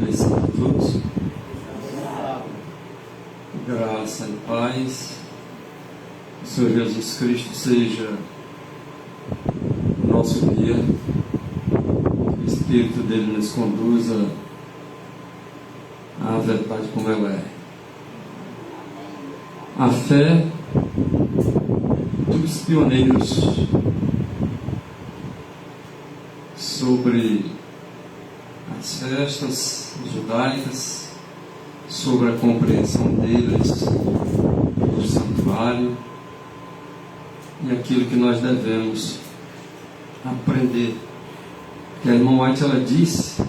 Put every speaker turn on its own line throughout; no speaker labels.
Bênção a todos. Graça e paz. O Senhor Jesus Cristo seja o nosso guia. O Espírito dele nos conduza à verdade como ela é. A fé dos pioneiros sobre as festas judaicas, sobre a compreensão deles do santuário e aquilo que nós devemos aprender. Que a irmã White, ela disse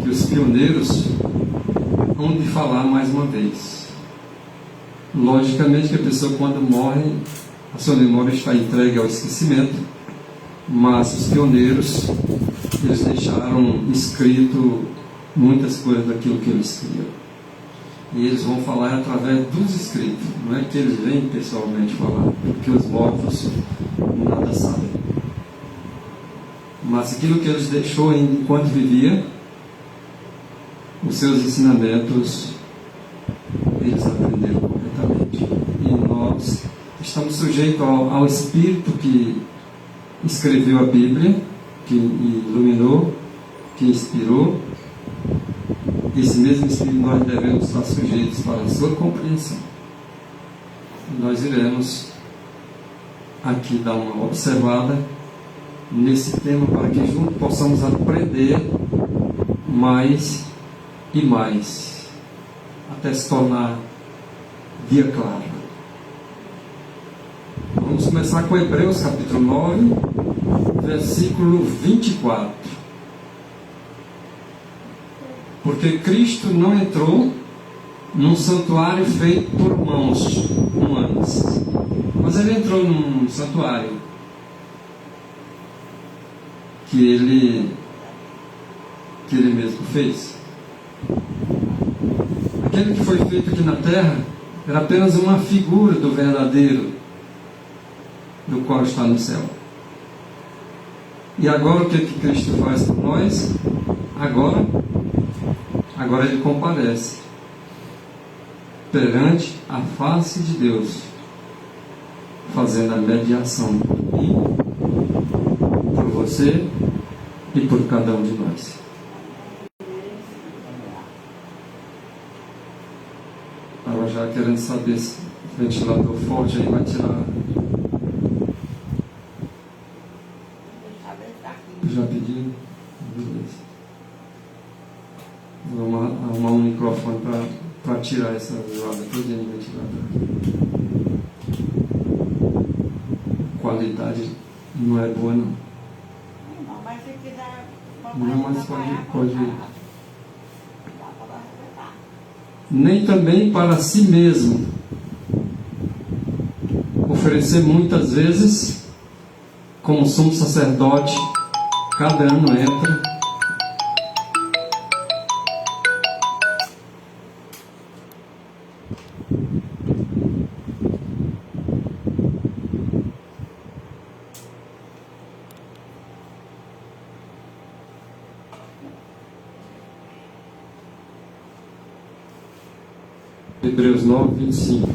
que os pioneiros hão de falar mais uma vez. Logicamente que a pessoa, quando morre, a sua memória está entregue ao esquecimento, mas os pioneiros, eles deixaram escrito muitas coisas daquilo que eles criam. E eles vão falar através dos escritos. Não é que eles vêm pessoalmente falar, porque os mortos nada sabem. Mas aquilo que eles deixou enquanto vivia, os seus ensinamentos, eles aprenderam completamente. E nós estamos sujeitos ao Espírito que escreveu a Bíblia, que iluminou, que inspirou. Esse mesmo Espírito nós devemos estar sujeitos para a sua compreensão. E nós iremos aqui dar uma observada nesse tema para que juntos possamos aprender mais e mais, até se tornar dia claro. Vamos começar com Hebreus capítulo 9, versículo 24. Porque Cristo não entrou num santuário feito por mãos humanas, mas ele entrou num santuário que ele mesmo fez. Aquele que foi feito aqui na terra era apenas uma figura do verdadeiro, do qual está no céu. E agora o que Cristo faz por nós? Agora ele comparece perante a face de Deus, fazendo a mediação por mim, por você e por cada um de nós. Estava já querendo saber se o ventilador forte aí vai tirar. Já pediu? Beleza. Vamos arrumar um microfone para tirar essa zoada toda no ventilador. A qualidade não é boa, não.
Mas se quiser...
Não, mas pode. Nem também para si mesmo oferecer muitas vezes, como sumo sacerdote, cada ano entra Hebreus 9, 25.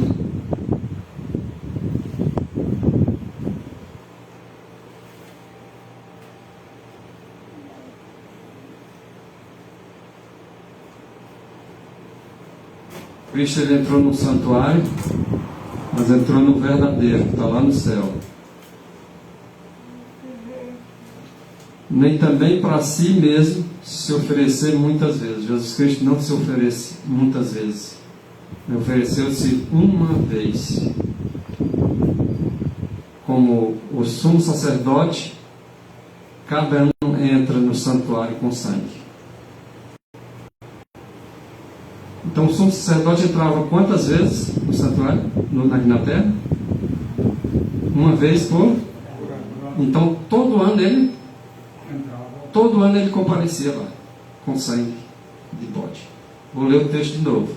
Cristo, ele entrou no santuário, mas entrou no verdadeiro, que está lá no céu. Nem também para si mesmo se oferecer muitas vezes. Jesus Cristo não se oferece muitas vezes. Ofereceu-se uma vez, como o sumo sacerdote. Cada ano entra no santuário com sangue. Então o sumo sacerdote entrava quantas vezes no santuário, na terra? Uma vez por? Então todo ano ele comparecia lá com sangue de bode. Vou ler o texto de novo.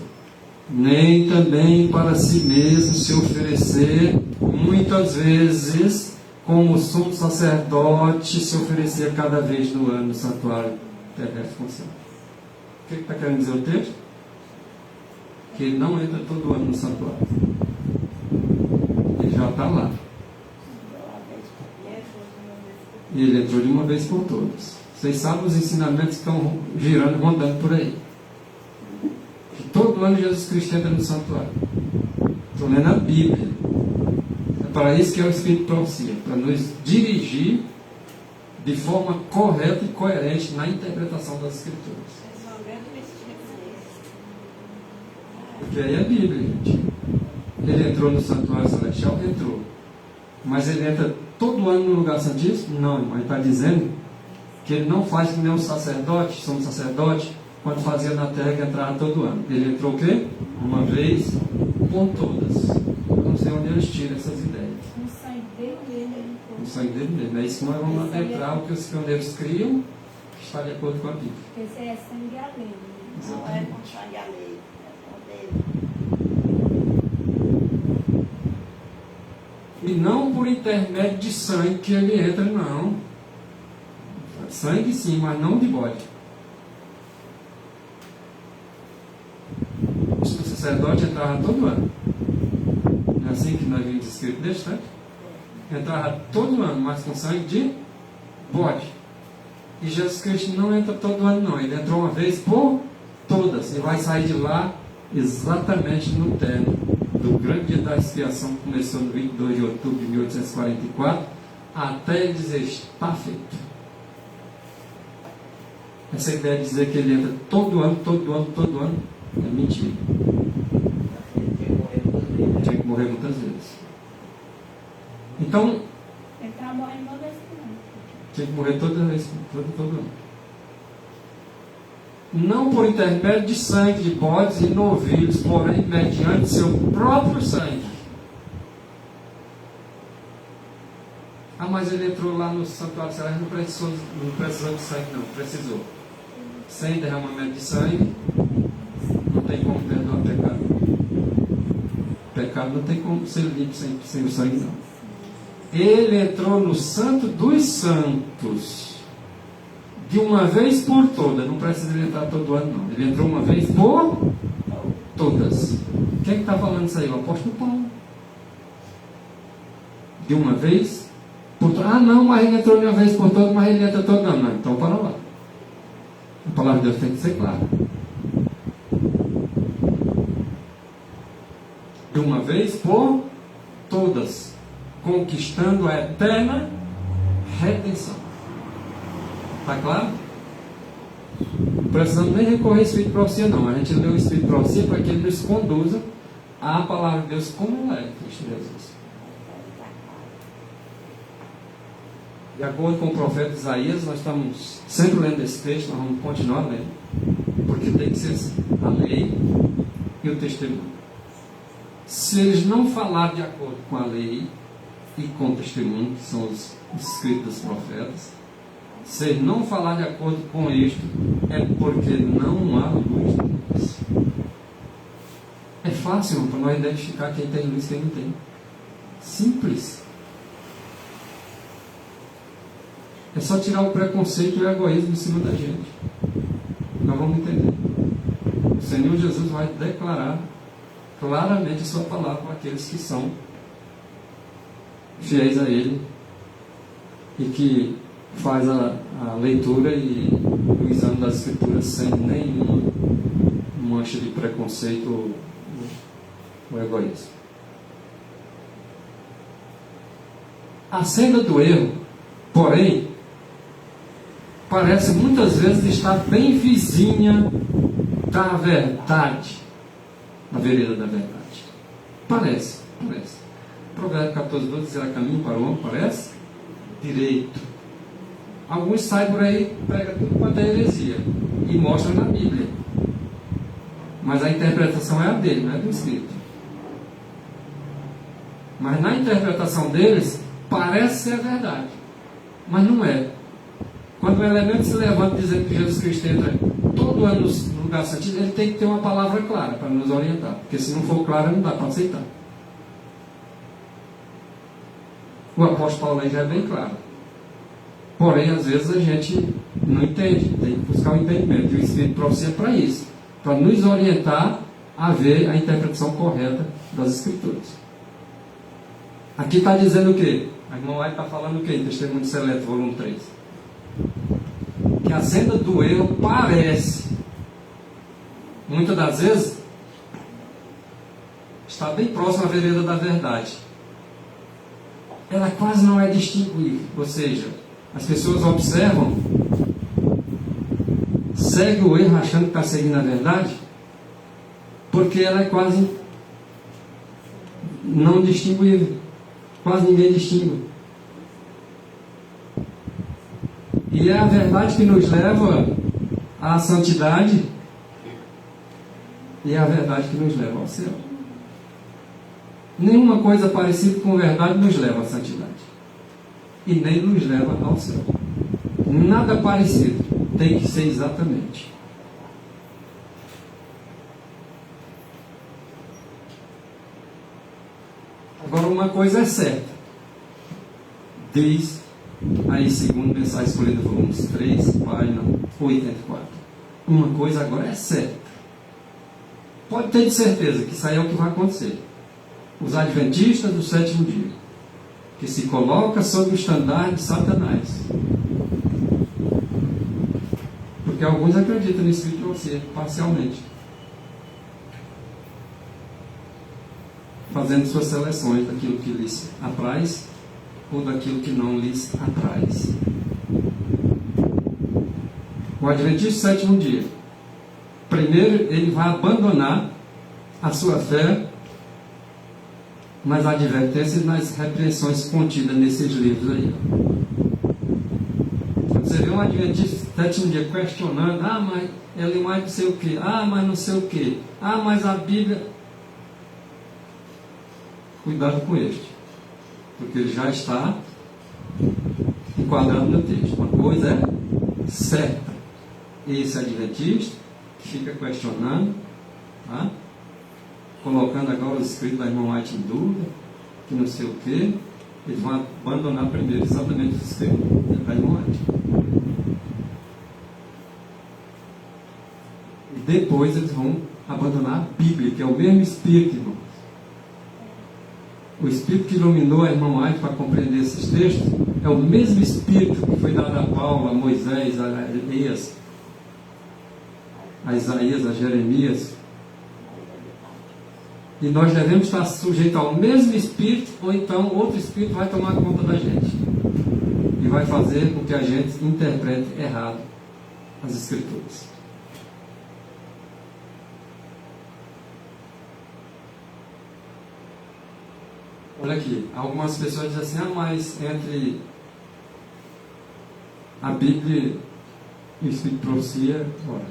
Nem também para si mesmo se oferecer, muitas vezes, como o sumo sacerdote se oferecia cada vez no ano no santuário terrestre funcional. O que está querendo dizer o texto? Que ele não entra todo ano no santuário. Ele já está lá. E ele entrou de uma vez por todas. Vocês sabem os ensinamentos que estão girando, rondando por aí. Que todo ano Jesus Cristo entra no santuário. Estou lendo a Bíblia. É para isso que é o Espírito de Profecia, para nos dirigir de forma correta e coerente na interpretação das Escrituras. Porque aí é a Bíblia, gente. Ele entrou no santuário celestial? Entrou. Mas ele entra todo ano no lugar santíssimo? Não, irmão. Ele está dizendo que ele não faz que nem um sacerdote, somos sacerdote, quando fazia na terra que entrava todo ano. Ele entrou o quê? Uma vez por todas. Eu não sei onde eles tiram essas ideias.
No sangue dele mesmo.
No sangue dele mesmo. É isso que nós vamos adentrar, o que os pioneiros criam, que está de acordo com a Bíblia.
Esse é sangue além.
Não é com sangue alheio, é com dele.
E não por intermédio de sangue que ele entra, não. Sangue sim, mas não de bode. O sacerdote entrava todo ano. Não é assim que nós vimos escrito deste, né? Entrava todo ano, mas com sangue de bode. E Jesus Cristo não entra todo ano, não. Ele entrou uma vez por todas. E vai sair de lá exatamente no término do grande dia da expiação, que começou no 22 de outubro de 1844, até ele dizer: está feito. Essa ideia de dizer que ele entra todo ano, é mentira. Tinha que morrer muitas vezes. Então,
Ele está morrendo uma vez por ano.
tinha que morrer toda vez, todo ano. Não por intermédio de sangue de bodes e novilhos, porém mediante seu próprio sangue. Ah, mas ele entrou lá no santuário celeste, não precisou de sangue, não. Precisou. Sem derramamento de sangue, não tem como perdoar pecado. Pecado não tem como ser limpo sem o sangue, não. Ele entrou no santo dos santos de uma vez por todas. Não precisa ele entrar todo ano, não. Ele entrou uma vez por todas. Quem está falando isso aí? O apóstolo Paulo. De uma vez por todas. Ah, não, mas ele entrou de uma vez por todas, mas ele entra todo ano. Não, então para lá. A palavra de Deus tem que ser clara. De uma vez por todas, conquistando a eterna redenção. Está claro? Não precisamos nem recorrer ao Espírito de Profecia, não. A gente lê o Espírito de Profecia para que ele nos conduza à palavra de Deus como ela é, Cristo Jesus. De acordo com o profeta Isaías, nós estamos sempre lendo esse texto, nós vamos continuar lendo, porque tem que ser assim, a lei e o testemunho. Se eles não falarem de acordo com a lei e com o testemunho, que são os escritos dos profetas, se eles não falarem de acordo com isto, é porque não há luz neles. É fácil para nós identificar quem tem luz e quem não tem. Simples. É só tirar o preconceito e o egoísmo de cima da gente. Nós vamos entender. O Senhor Jesus vai declarar claramente a sua palavra para aqueles que são fiéis a Ele e que faz a leitura e o exame das Escrituras sem nenhuma mancha de preconceito ou egoísmo. A senda do erro, porém, parece muitas vezes estar bem vizinha da verdade, na vereda da verdade. Parece. Provérbio 14, 12 diz: caminho para o homem parece direito. Alguns saem por aí, pregam tudo quanto é heresia e mostram na Bíblia. Mas a interpretação é a dele, não é do Escrito. Mas na interpretação deles, parece ser a verdade. Mas não é. Quando quando o elemento se levanta dizendo que Jesus Cristo entra todo ano no lugar santíssimo, ele tem que ter uma palavra clara para nos orientar. Porque se não for clara, não dá para aceitar. O apóstolo Paulo aí já é bem claro. Porém, às vezes a gente não entende, tem que buscar o entendimento. E o Espírito de Profecia é para isso, para nos orientar a ver a interpretação correta das Escrituras. Aqui está dizendo o quê? A irmã White está falando o quê? Em Testemunho Seleto, volume 3. Que a senda do erro parece, muitas das vezes, está bem próxima à vereda da verdade. Ela quase não é distinguível, ou seja, as pessoas observam, segue o erro achando que está seguindo a verdade, porque ela é quase não distinguível, quase ninguém distingue. E é a verdade que nos leva à santidade, e é a verdade que nos leva ao céu. Nenhuma coisa parecida com verdade nos leva à santidade. E nem nos leva ao céu. Nada parecido. Tem que ser exatamente. Agora, uma coisa é certa. Diz aí, segundo Mensagem Escolhida, volumes 3, página 84. Uma coisa agora é certa. Pode ter de certeza que isso aí é o que vai acontecer. Os adventistas do sétimo dia, que se coloca sob o estandarte de Satanás. Porque alguns acreditam no Espírito de Profecia, parcialmente. Fazendo suas seleções daquilo que lhes apraz ou daquilo que não lhes apraz. O adventista do sétimo dia, primeiro ele vai abandonar a sua fé nas advertências e nas repreensões contidas nesses livros aí. Você vê um adventista sétimo dia questionando, mas ele mais não sei o que, mas não sei o que, mas a Bíblia. Cuidado com este, porque ele já está enquadrado no texto. Uma coisa é certa, esse adventista que fica questionando, tá? Colocando agora os escritos da irmã White em dúvida, que não sei o que, eles vão abandonar primeiro exatamente os escritos da irmã White. E depois eles vão abandonar a Bíblia, que é o mesmo Espírito, irmão. O Espírito que iluminou a irmã White para compreender esses textos é o mesmo Espírito que foi dado a Paulo, a Moisés, a Elias, a Isaías, a Jeremias. E nós devemos estar sujeitos ao mesmo Espírito, ou então outro Espírito vai tomar conta da gente e vai fazer com que a gente interprete errado as Escrituras. Olha aqui, algumas pessoas dizem assim, mas entre a Bíblia e o Espírito de Profecia, ora,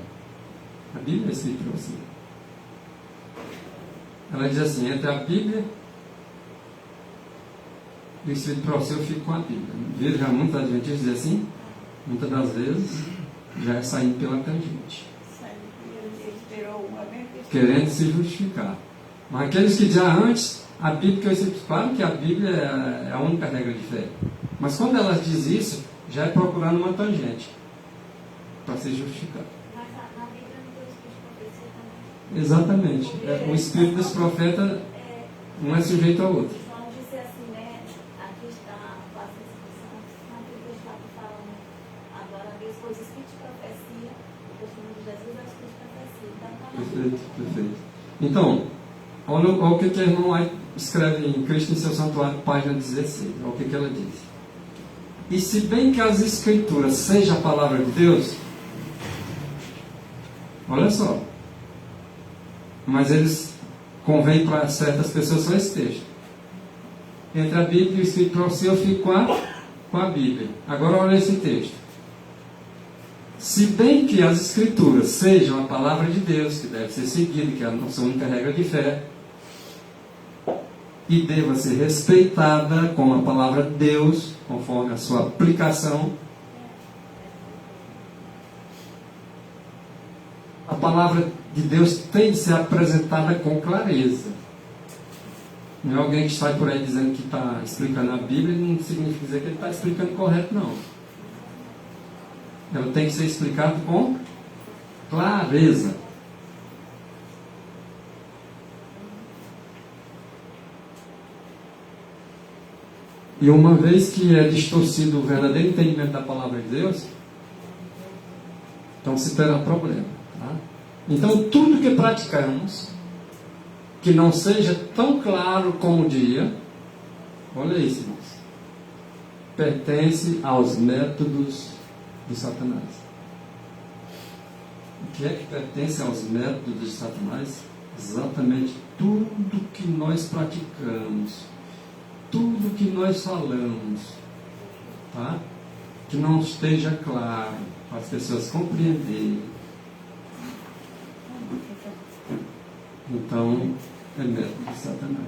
a Bíblia é o Espírito de Profecia. Ela diz assim, entre a Bíblia e o Espírito de Profecia eu fico com a Bíblia. Vejo já muitos adventistas dizer assim, muitas das vezes já é saindo pela tangente. Querendo se justificar. Mas aqueles que já antes, a Bíblia, que eu sempre falo que a Bíblia é a única regra de fé. Mas quando elas dizem isso, já é procurando uma tangente para se justificar.
Mas na Bíblia não tem o Espírito de Profecia também.
Exatamente. O Espírito desse profeta um é sujeito ao outro.
Vamos dizer assim, né? Aqui está a descrição, na Bíblia está falando agora depois o Espírito de Profecia, o testemunho de Jesus é o Espírito de Profecia. Então,
Perfeito, perfeito. Então, olha o que a irmã White escreve em Cristo em seu Santuário, página 16. Olha o que ela diz. E se bem que as Escrituras seja a palavra de Deus, olha só, mas eles convém para certas pessoas só esse texto. Entre a Bíblia e o Espírito de Profecia eu fico com a Bíblia. Agora olha esse texto. Se bem que as Escrituras sejam a palavra de Deus, que deve ser seguida, que é a nossa única regra de fé, e deva ser respeitada como a palavra de Deus, conforme a sua aplicação, a palavra de Deus tem de ser apresentada com clareza. Não é alguém que sai por aí dizendo que está explicando a Bíblia, não significa dizer que ele está explicando correto, não. Ela tem que ser explicada com clareza. E uma vez que é distorcido o verdadeiro entendimento da palavra de Deus, então se terá problema. Tá? Então tudo que praticamos, que não seja tão claro como o dia, olha isso, irmãos, pertence aos métodos de Satanás. O que é que pertence aos métodos de Satanás? Exatamente tudo que nós praticamos, tudo que nós falamos, tá? Que não esteja claro, para as pessoas compreenderem. Então, é método de Satanás.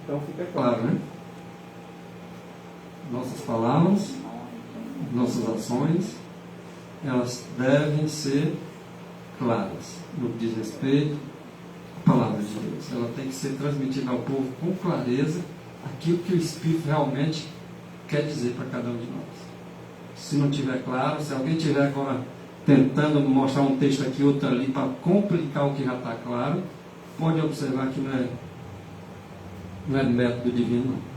Então fica claro, né? Nossas palavras, nossas ações, elas devem ser claras no que diz respeito à palavra de Deus. Ela tem que ser transmitida ao povo com clareza aquilo que o Espírito realmente quer dizer para cada um de nós. Se não tiver claro, se alguém tiver agora tentando mostrar um texto aqui, outro ali, para complicar o que já está claro, pode observar que não é método divino, não.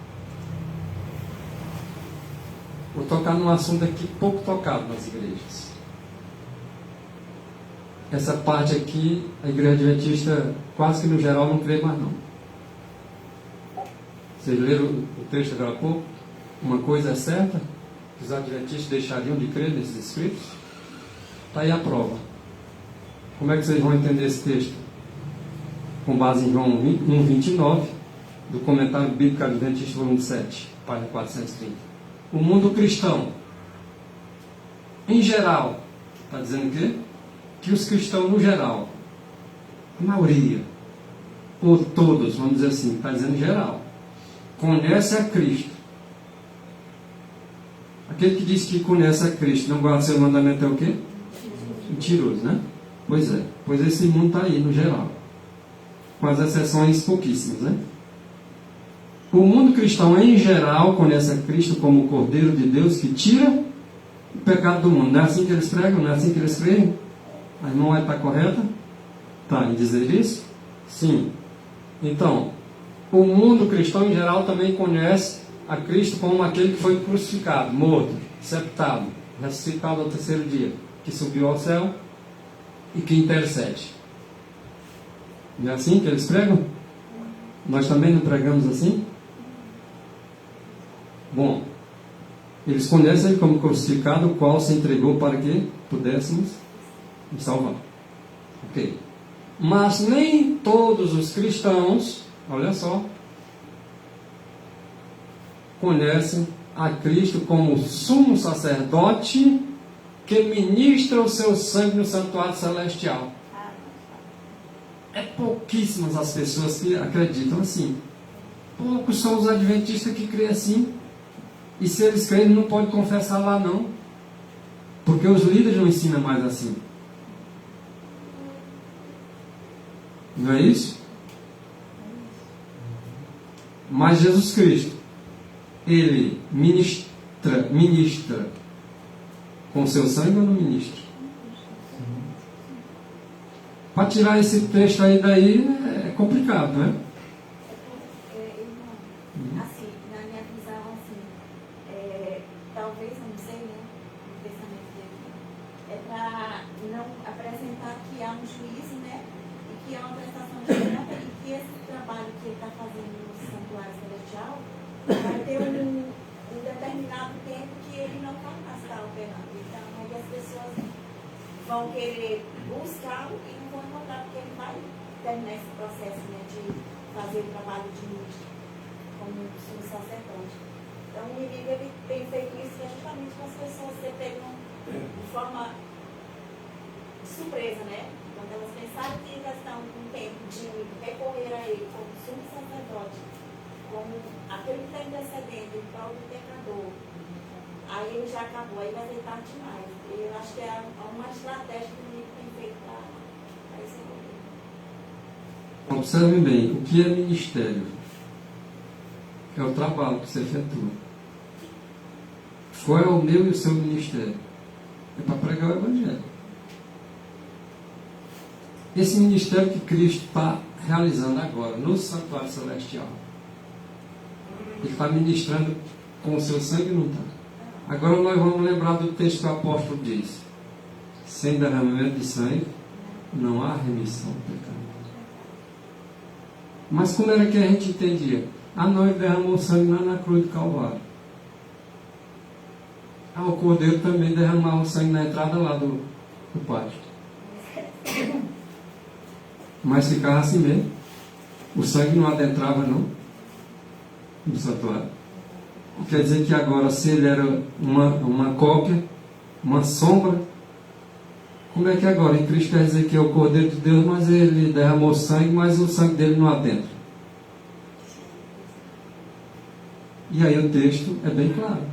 Vou tocar num assunto aqui pouco tocado nas igrejas. Essa parte aqui, a igreja adventista, quase que no geral, não crê mais não. Vocês leram o texto agora há pouco? Uma coisa é certa, que os adventistas deixariam de crer nesses escritos. Está aí a prova. Como é que vocês vão entender esse texto? Com base em João 1:29, do comentário bíblico adventista, volume 7, página 430. O mundo cristão, em geral, está dizendo o quê? Que os cristãos, no geral, a maioria, ou todos, vamos dizer assim, está dizendo em geral, conhece a Cristo. Aquele que diz que conhece a Cristo, não guarda seu mandamento, é o quê? Mentiroso, né? Pois é. Pois esse mundo está aí, no geral. Com as exceções pouquíssimas, né? O mundo cristão, em geral, conhece a Cristo como o Cordeiro de Deus que tira o pecado do mundo. Não é assim que eles pregam? Não é assim que eles creem? A irmã vai estar correta? Tá, em dizer isso? Sim. Então, o mundo cristão, em geral, também conhece a Cristo como aquele que foi crucificado, morto, sepultado, ressuscitado ao terceiro dia, que subiu ao céu e que intercede. Não é assim que eles pregam? Nós também não pregamos assim? Bom, eles conhecem ele como crucificado, o qual se entregou para que pudéssemos nos salvar. Ok. Mas nem todos os cristãos, olha só, conhecem a Cristo como sumo sacerdote que ministra o seu sangue no santuário celestial. É pouquíssimas as pessoas que acreditam assim. Poucos são os adventistas que creem assim. E se eles creem, não pode confessar lá não. Porque os líderes não ensinam mais assim. Não é isso? Mas Jesus Cristo, Ele ministra com seu sangue ou não ministra? Para tirar esse texto aí daí é complicado, não é?
Assim, na minha visão, assim, talvez, eu não sei, né, o pensamento dele, é para não apresentar que há um juízo, né, e que há uma prestação de conta e que esse trabalho que ele está fazendo no santuário celestial vai ter um determinado tempo que ele não vai mais estar operando. Então, aí as pessoas vão querer buscá-lo e não vão encontrar, porque ele vai terminar esse processo, né, de fazer o trabalho de ministro como sumo sacerdote. Então, o inimigo ele tem feito isso justamente para as pessoas se pegam de forma surpresa, né? Quando elas pensaram que já estão com tempo de recorrer a ele como sumo sacerdote, como aquele que está intercedendo em prol do pecador, Aí ele já acabou, aí vai ser tarde demais. Eu acho que é uma estratégia que o inimigo tem feito para esse governo.
Observem bem, o que é ministério? É o trabalho que se efetua. Qual é o meu e o seu ministério? É para pregar o Evangelho. Esse ministério que Cristo está realizando agora, no santuário celestial, ele está ministrando com o seu sangue, não está? Agora nós vamos lembrar do texto que o apóstolo diz: sem derramamento de sangue, não há remissão do pecado. Mas como era que a gente entendia? Nós derramou sangue lá na cruz do Calvário. O Cordeiro também derramava o sangue na entrada lá do pátio. Mas ficava assim mesmo. O sangue não adentrava não no santuário. Quer dizer que agora, se ele era uma cópia, uma sombra, como é que agora em Cristo quer dizer que é o Cordeiro de Deus, mas ele derramou sangue, mas o sangue dele não adentra? E aí o texto é bem claro.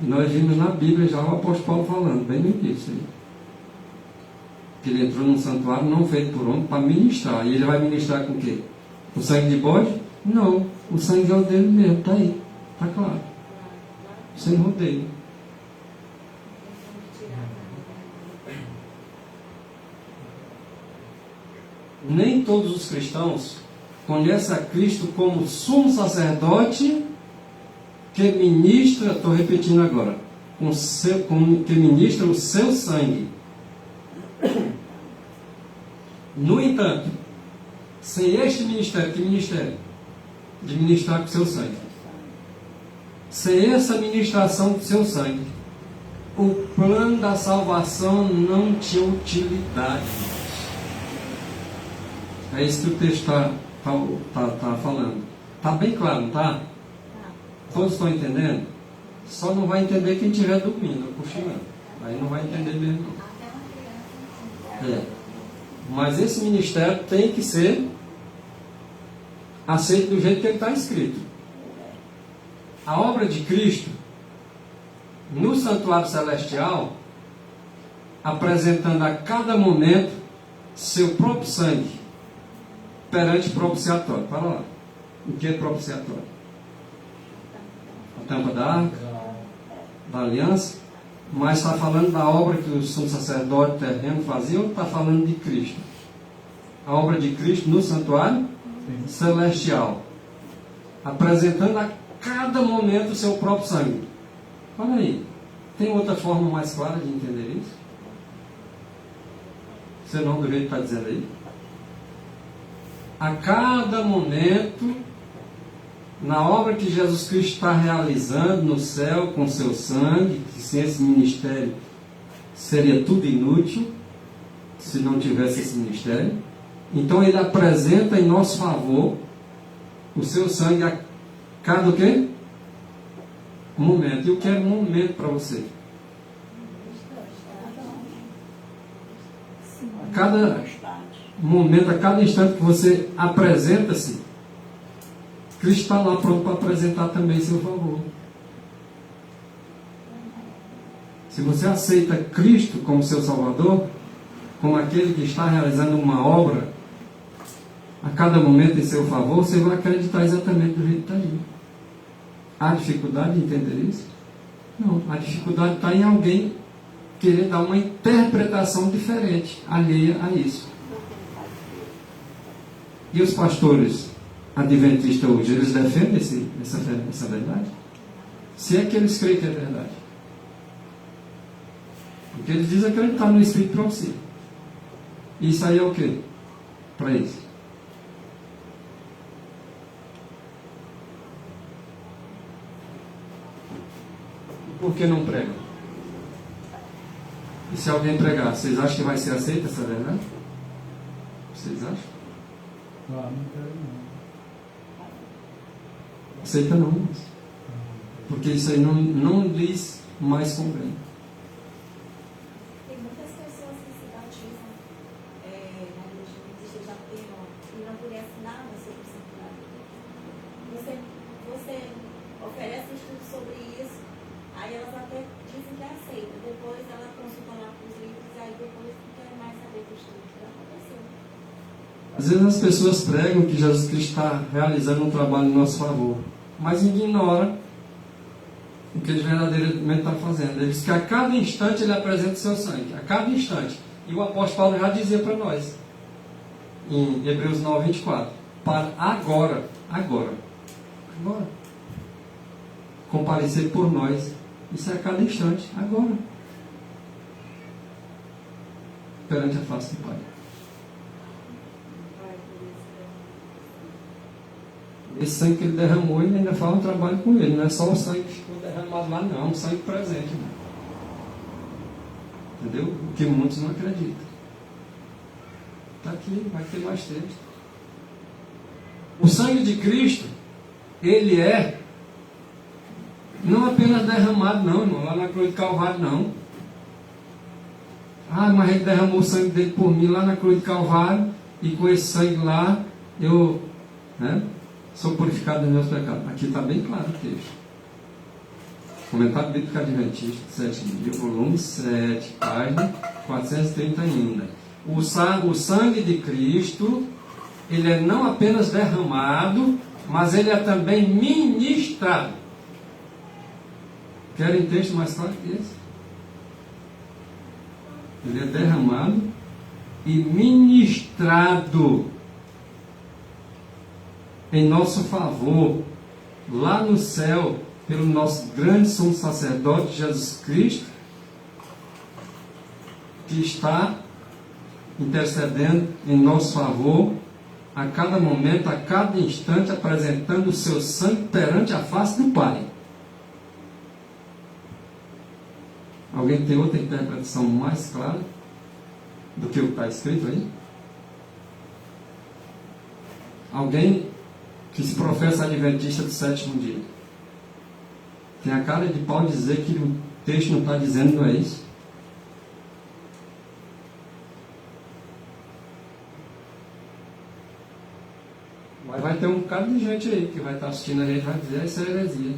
E nós vimos na Bíblia já o apóstolo Paulo falando, bem no início aí, que ele entrou num santuário não feito por homem para ministrar. E ele vai ministrar com o quê? O sangue de bode? Não, o sangue é o dele mesmo, está aí, está claro, sem rodeio. Nem todos os cristãos conhecem a Cristo como sumo sacerdote que ministra, estou repetindo agora, que ministra o seu sangue. No entanto, sem este ministério, que ministério? De ministrar com o seu sangue. Sem essa ministração do seu sangue, o plano da salvação não tinha utilidade. É isso que o texto está falando. Está bem claro, não está? Todos estão entendendo? Só não vai entender quem estiver dormindo, cochilando. Aí não vai entender mesmo. Mas esse ministério tem que ser aceito do jeito que ele está escrito. A obra de Cristo no santuário celestial, apresentando a cada momento seu próprio sangue perante propiciatório. Para lá. O que é propiciatório? A tampa da arca, da aliança. Mas está falando da obra que o sumo sacerdote terreno fazia, ou está falando de Cristo? A obra de Cristo no santuário celestial, apresentando a cada momento o seu próprio sangue. Olha aí, tem outra forma mais clara de entender isso? Você não do jeito que está dizendo aí? A cada momento, na obra que Jesus Cristo está realizando no céu com seu sangue, que sem esse ministério seria tudo inútil, se não tivesse esse ministério. Então ele apresenta em nosso favor o seu sangue a cada o quê? Momento. E eu quero um momento para você. A cada momento, a cada instante que você apresenta-se, Cristo está lá pronto para apresentar também seu favor. Se você aceita Cristo como seu Salvador, como aquele que está realizando uma obra a cada momento em seu favor, você vai acreditar exatamente do jeito que está aí. Há dificuldade de entender isso? Não. A dificuldade está em alguém querer dar uma interpretação diferente, alheia a isso. E os pastores adventistas hoje, eles defendem essa verdade? Se é que eles creem que é verdade. Porque eles dizem acreditar no Espírito para você. Isso aí é o quê? Para eles. Por que não pregam? E se alguém pregar, vocês acham que vai ser aceita essa verdade? Vocês acham?
Não quero não.
Aceita não. Porque isso aí não lhes mais convém.
Tem muitas pessoas que se batizam na igreja adventista já e não conhecem nada sobre o santuário. Você oferece estudo sobre isso, Aí elas até dizem que aceitam. Depois ela consulta lá com os livros, aí depois não quer mais saber do estudo. O que aconteceu?
Às vezes as pessoas pregam que Jesus Cristo está realizando um trabalho em nosso favor, mas ignora o que ele verdadeiramente está fazendo. Ele diz que a cada instante ele apresenta o seu sangue, a cada instante. E o apóstolo Paulo já dizia para nós, em Hebreus 9, 24, para agora, comparecer por nós. Isso é a cada instante, agora, perante a face do Pai. Esse sangue que ele derramou, ele ainda faz um trabalho com ele. Não é só o sangue que ficou derramado lá, não. É um sangue presente. Né? Entendeu? O que muitos não acreditam. Está aqui, vai ter mais texto. O sangue de Cristo, ele é não apenas derramado, não, irmão, lá na cruz de Calvário, não. Ah, mas ele derramou o sangue dele por mim lá na cruz de Calvário, e com esse sangue lá, eu... né? Sou purificado dos meus pecados. Aqui está bem claro o texto. Comentário Bíblico Adventista, 7º dia, volume 7, página 430 ainda. O sangue de Cristo, ele é não apenas derramado, mas ele é também ministrado. Querem texto mais claro que esse? Ele é derramado e ministrado em nosso favor, lá no céu, pelo nosso grande sumo sacerdote Jesus Cristo, que está intercedendo em nosso favor, a cada momento, a cada instante, apresentando o seu sangue perante a face do Pai. Alguém tem outra interpretação mais clara do que o que está escrito aí? Alguém que se professa adventista do 7º dia tem a cara de pau dizer que o texto não está dizendo, não é isso? Mas vai ter um bocado de gente aí que vai estar assistindo a gente e vai dizer, isso é heresia.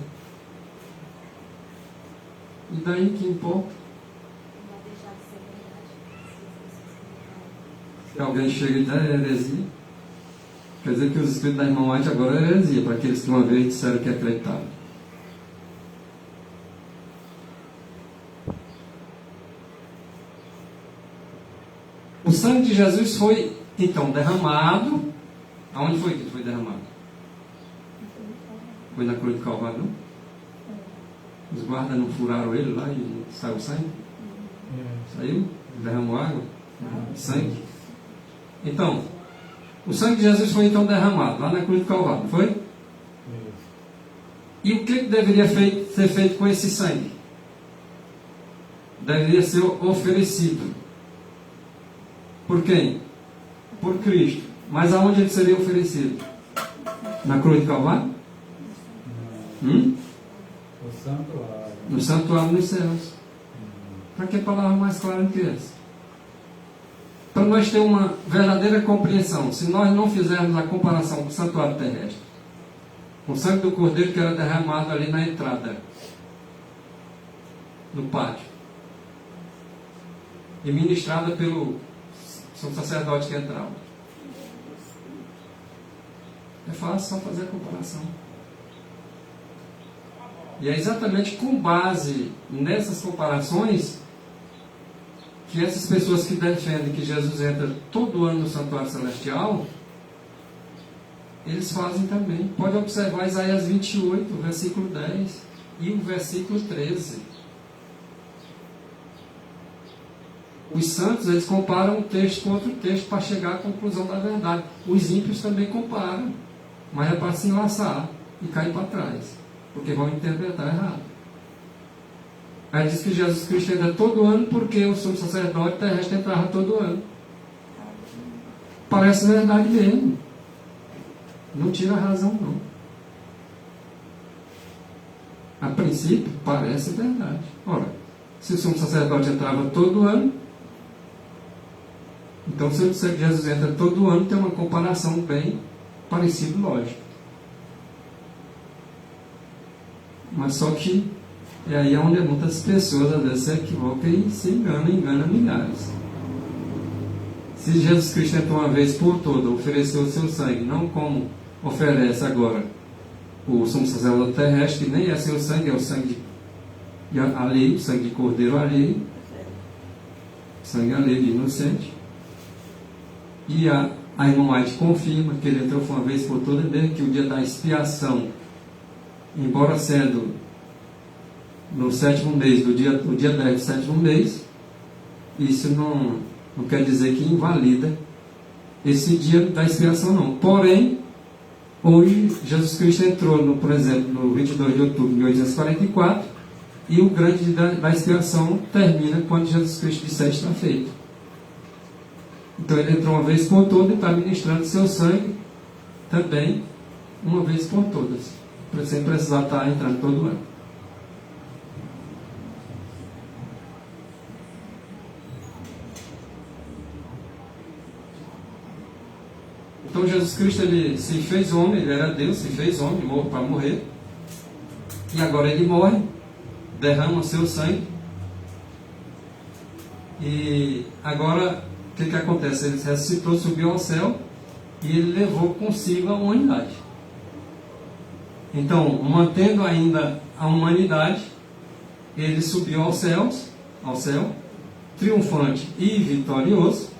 E daí que importa?
Não vai deixar de ser verdade.
Se alguém chega e diz, é heresia, quer dizer que os escritos da irmã White agora é heresia, para aqueles que uma vez disseram que acreditavam. O sangue de Jesus foi, então, derramado. Aonde foi que foi derramado? Foi na cruz de Calvário, não? Os guardas não furaram ele lá e saiu sangue? Saiu? Derramou água? Sangue? Então, o sangue de Jesus foi então derramado lá na cruz de Calvário, não foi? E o que deveria ser feito com esse sangue? Deveria ser oferecido. Por quem? Por Cristo. Mas aonde ele seria oferecido? Na cruz de Calvário?
O santuário.
No santuário nos céus. Para que palavra mais clara do que essa? Para nós ter uma verdadeira compreensão, se nós não fizermos a comparação com o santuário terrestre, com o sangue do Cordeiro que era derramado ali na entrada do pátio e ministrada pelo sumo sacerdote que entrava, é fácil só fazer a comparação. E é exatamente com base nessas comparações que essas pessoas que defendem que Jesus entra todo ano no santuário celestial, eles fazem também. Pode observar Isaías 28, versículo 10 e o versículo 13. Os santos, eles comparam um texto com outro texto para chegar à conclusão da verdade. Os ímpios também comparam, mas é para se enlaçar e cair para trás, porque vão interpretar errado. Aí diz que Jesus Cristo entra todo ano porque o sumo sacerdote terrestre entrava todo ano. Parece verdade mesmo. Não tira a razão, não. A princípio, parece verdade. Ora, se o sumo sacerdote entrava todo ano, então se eu disser que Jesus entra todo ano, tem uma comparação bem parecida, lógico. Mas só que E aí é onde muitas pessoas às vezes se equivocam e se enganam milhares. Se Jesus Cristo entrou uma vez por toda, ofereceu o seu sangue, não como oferece agora o sumo sacerdote terrestre, que nem é seu sangue, é o sangue alheio, sangue de cordeiro alheio, sangue alheio de inocente. E a irmã White confirma que ele entrou uma vez por toda, desde que o dia da expiação, embora sendo no sétimo mês, o dia 10 do sétimo mês, isso não quer dizer que invalida esse dia da expiação, não. Porém, hoje Jesus Cristo entrou, por exemplo, no 22 de outubro de 1844, e o grande dia da expiação termina quando Jesus Cristo disser está feito. Então ele entrou uma vez por todas e está ministrando seu sangue também uma vez por todas, sem precisar estar entrando todo ano. Então Jesus Cristo, ele se fez homem, ele era Deus, se fez homem, morreu para morrer. E agora ele morre, derrama seu sangue. E agora, o que acontece? Ele ressuscitou, subiu ao céu e ele levou consigo a humanidade. Então, mantendo ainda a humanidade, ele subiu ao céu, triunfante e vitorioso.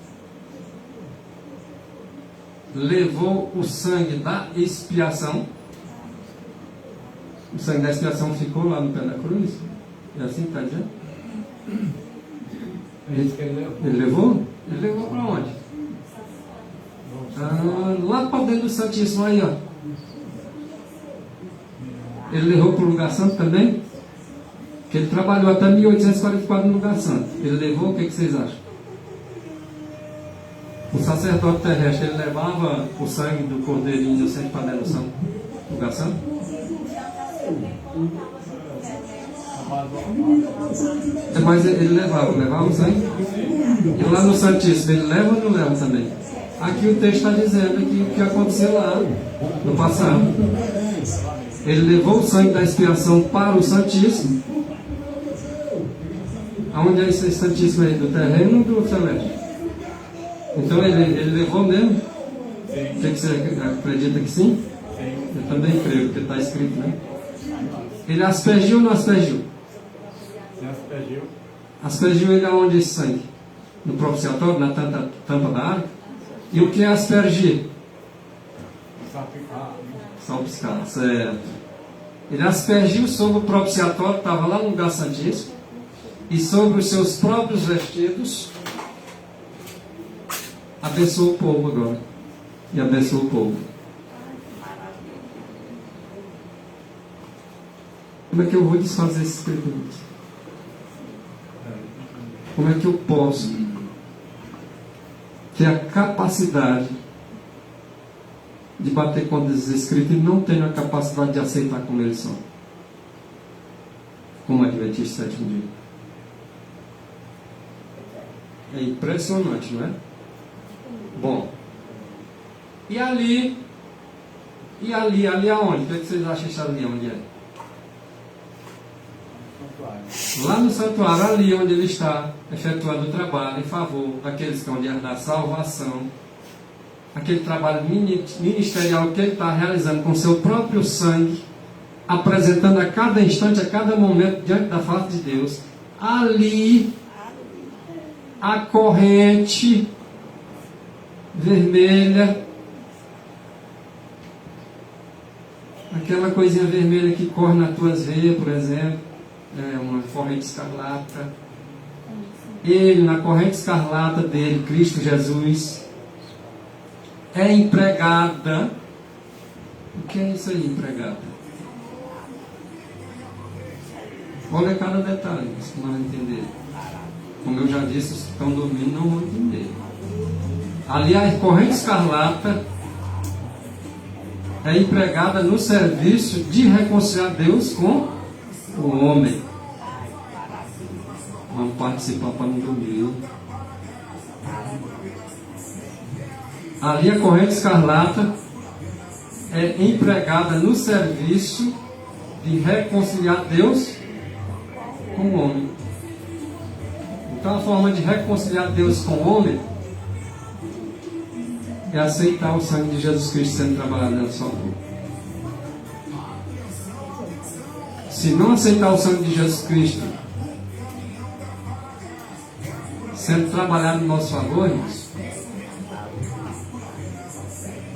Levou o sangue da expiação. O sangue da expiação ficou lá no pé da cruz. É assim que está dizendo? Ele levou? Ele levou para onde? Lá para dentro do Santíssimo aí, ó. Ele levou para o lugar santo também? Que ele trabalhou até 1844 no lugar santo. Ele levou, o que vocês acham? O sacerdote terrestre, ele levava o sangue do cordeirinho inocente para dentro do lugar santo? Mas ele levava o sangue? E lá no Santíssimo, ele leva ou não leva também? Aqui o texto está dizendo que o que aconteceu lá no passado. Ele levou o sangue da expiação para o Santíssimo. Aonde é esse Santíssimo aí? Do terreno ou do celeste? Então ele levou mesmo? Você acredita que sim? Eu também creio, porque está escrito, né? Ele aspergiu ou não aspergiu?
Aspergiu.
Aspergiu ele aonde esse sangue? No propiciatório, na tampa da arca? E o que é aspergir? Salpicar, certo. Ele aspergiu sobre o propiciatório, estava lá no lugar santíssimo, e sobre os seus próprios vestidos, abençoou o povo agora. E abençoou o povo. Como é que eu vou desfazer esses pecados? Como é que eu posso ter a capacidade de bater contra esses escritos e não tenho a capacidade de aceitar como eles são? Como adventista sétimo dia. É impressionante, não é? Bom, e ali aonde? O que vocês acham que está ali? Onde é? Lá no santuário, ali onde ele está efetuando o trabalho em favor daqueles que vão da salvação, aquele trabalho ministerial que ele está realizando com seu próprio sangue, apresentando a cada instante, a cada momento diante da face de Deus. Ali, a corrente vermelha, aquela coisinha vermelha que corre nas tuas veias, por exemplo, é uma corrente escarlata. Ele, na corrente escarlata dele, Cristo Jesus, é empregada. O que é isso aí, empregada? Olha cada detalhe, se não entender. Como eu já disse, os que estão dormindo não vão entender. Ali a corrente escarlata é empregada no serviço de reconciliar Deus com o homem. Vamos participar para não dormir. Ali a corrente escarlata é empregada no serviço de reconciliar Deus com o homem. Então a forma de reconciliar Deus com o homem é aceitar o sangue de Jesus Cristo sendo trabalhado na sua vida. Se não aceitar o sangue de Jesus Cristo sendo trabalhado no nosso favor, irmãos,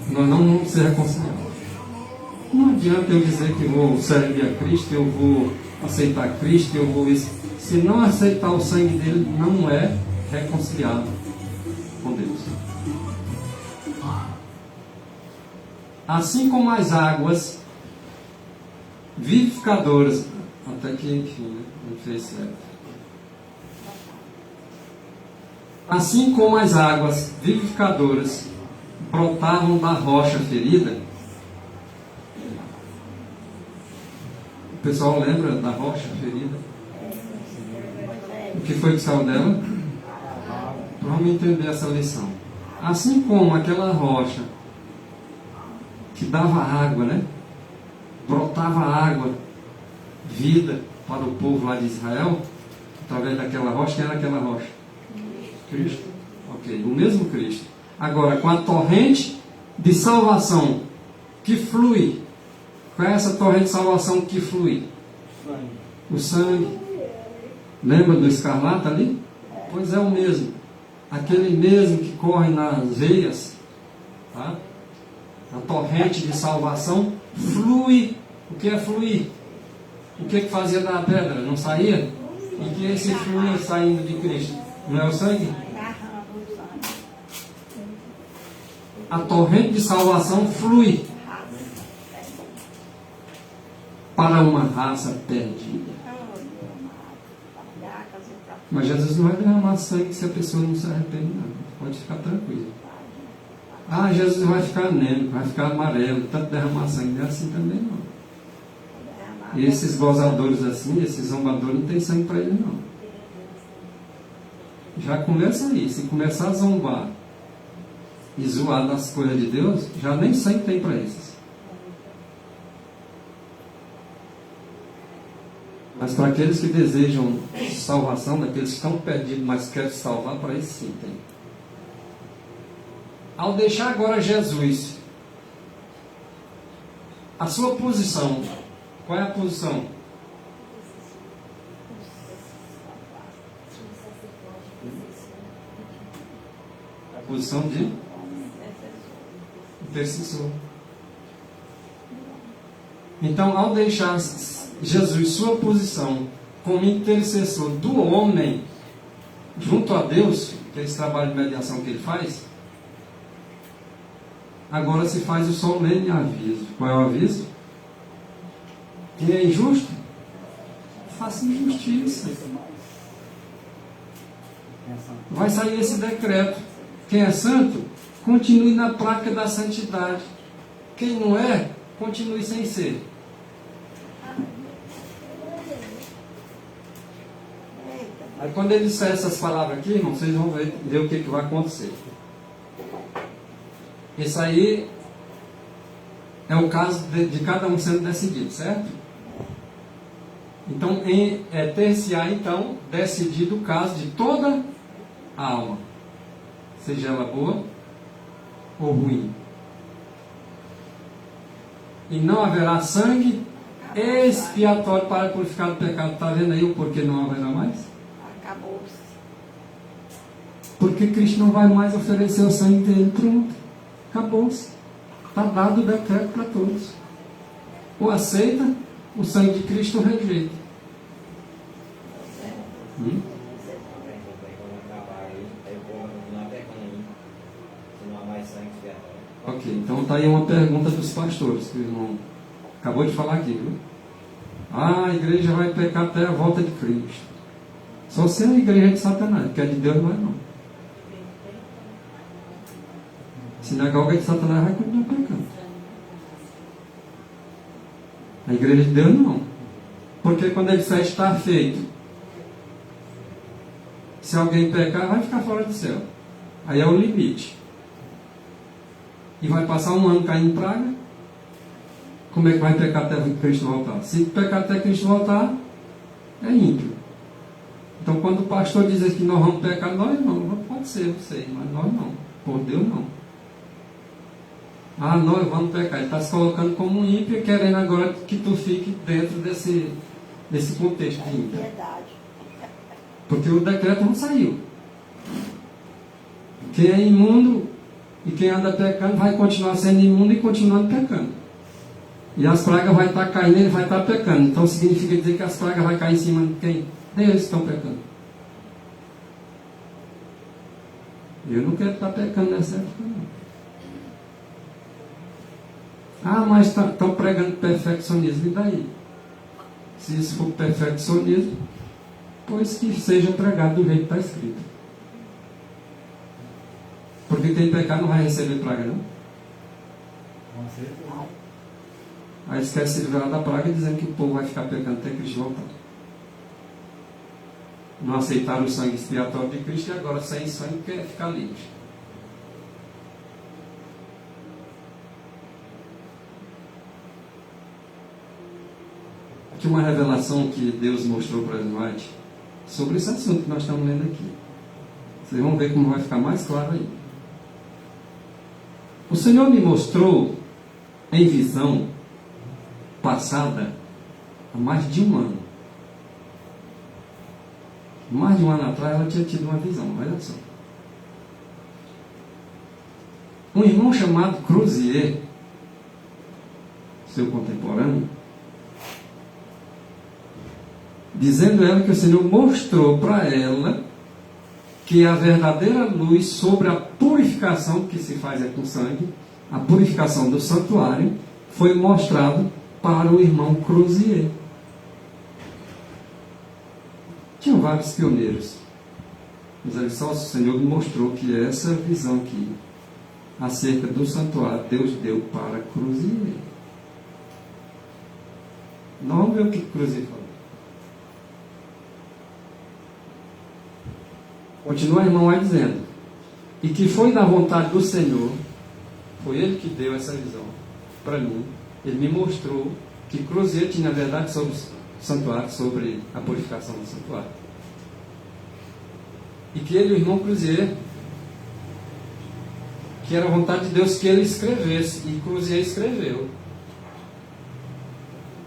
nós não vamos ser reconciliados. Não adianta eu dizer que vou servir a Cristo, eu vou aceitar Cristo, eu vou isso. Se não aceitar o sangue dele, não é reconciliado com Deus. Assim como as águas vivificadoras, até que enfim, não fez certo. Assim como as águas vivificadoras brotavam da rocha ferida. O pessoal lembra da rocha ferida? O que foi que saiu dela? Vamos entender essa lição. Assim como aquela rocha que dava água, né? Brotava água, vida para o povo lá de Israel, através daquela rocha. Quem era aquela rocha? Cristo. Ok, o mesmo Cristo. Agora, com a torrente de salvação que flui. Qual é essa torrente de salvação que flui? O sangue. Lembra do escarlata ali? Pois é o mesmo. Aquele mesmo que corre nas veias, tá? A torrente de salvação flui. O que é fluir? O que fazia da pedra? Não saía? E que é esse fluir saindo de Cristo? Não é o sangue? A torrente de salvação flui para uma raça perdida. Mas Jesus não vai derramar sangue se a pessoa não se arrepende, não. Pode ficar tranquilo. Ah, Jesus vai ficar anêmico, vai ficar amarelo, tanto derramar sangue. Não é assim também, não. E esses gozadores assim, esses zombadores, não tem sangue para eles, não. Já começa aí. Se começar a zombar e zoar das coisas de Deus, já nem sangue tem para esses. Mas para aqueles que desejam salvação, daqueles que estão perdidos, mas querem se salvar, para esses sim tem. Ao deixar agora Jesus, a sua posição, qual é a posição? A posição de intercessor. Então, ao deixar Jesus sua posição como intercessor do homem junto a Deus, que é esse trabalho de mediação que ele faz, agora se faz o solene aviso. Qual é o aviso? Quem é injusto, faça injustiça. Vai sair esse decreto. Quem é santo, continue na prática da santidade. Quem não é, continue sem ser. Aí quando ele disser essas palavras aqui, irmão, vocês vão ver o que vai acontecer. Isso aí é o caso de cada um sendo decidido, certo? Então, ter-se-á, então, decidido o caso de toda a alma, seja ela boa ou ruim. E não haverá sangue expiatório para purificar o pecado. Está vendo aí o porquê não haverá mais?
Acabou-se.
Porque Cristo não vai mais oferecer o sangue dele. Pronto. Acabou-se. Está dado o decreto para todos. Ou aceita o sangue de Cristo ou rejeita. Ok, então está aí uma pergunta dos pastores, que o irmão acabou de falar aqui, viu? Ah, a igreja vai pecar até a volta de Cristo. Só se é a igreja de Satanás, porque a de Deus não vai, não. Sinagoga de Satanás vai continuar pecando. A igreja de Deus não. Porque quando ele disser está feito, se alguém pecar, vai ficar fora do céu. Aí é o limite. E vai passar um ano caindo em praga. Como é que vai pecar até Cristo voltar? Se pecar até Cristo voltar, é ímpio. quando o pastor diz que nós vamos pecar, nós não pode ser, eu sei, mas nós não, por Deus não. Ah, nós vamos pecar, ele está se colocando como um ímpio, querendo agora que tu fique dentro desse contexto de ímpio.
Verdade.
Porque o decreto não saiu. Quem é imundo e quem anda pecando vai continuar sendo imundo e continuando pecando. E as pragas vai estar caindo e ele vai estar pecando. Então significa dizer que as pragas vai cair em cima de quem? Deles que estão pecando. Eu não quero estar pecando nessa época, não. Ah, mas estão pregando perfeccionismo, e daí? Se isso for perfeccionismo, pois que seja pregado do jeito que está escrito. Porque quem pecar não vai receber praga, não.
Com certeza.
Aí esquece de livrar da praga dizendo que o povo vai ficar pecando até Cristo voltar. Não aceitaram o sangue expiatório de Cristo e agora sem sangue quer ficar livre. Aqui uma revelação que Deus mostrou para Ellen White sobre esse assunto que nós estamos lendo aqui. Vocês vão ver como vai ficar mais claro aí. O Senhor me mostrou em visão passada há mais de um ano. Mais de um ano atrás ela tinha tido uma visão, olha só. Um irmão chamado Crozier, seu contemporâneo, dizendo ela que o Senhor mostrou para ela que a verdadeira luz sobre a purificação que se faz com sangue, a purificação do santuário, foi mostrado para o irmão Crozier. Tinham vários pioneiros, mas aí só o Senhor me mostrou que essa visão aqui, acerca do santuário, Deus deu para Crozier. Não vamos ver o que Crozier falou. Continua a irmã aí dizendo, e que foi da vontade do Senhor, foi Ele que deu essa visão para mim. Ele me mostrou que Crozier tinha a verdade sobre o santuário, sobre a purificação do santuário. E que ele, o irmão Crozier, que era a vontade de Deus que ele escrevesse, e Crozier escreveu.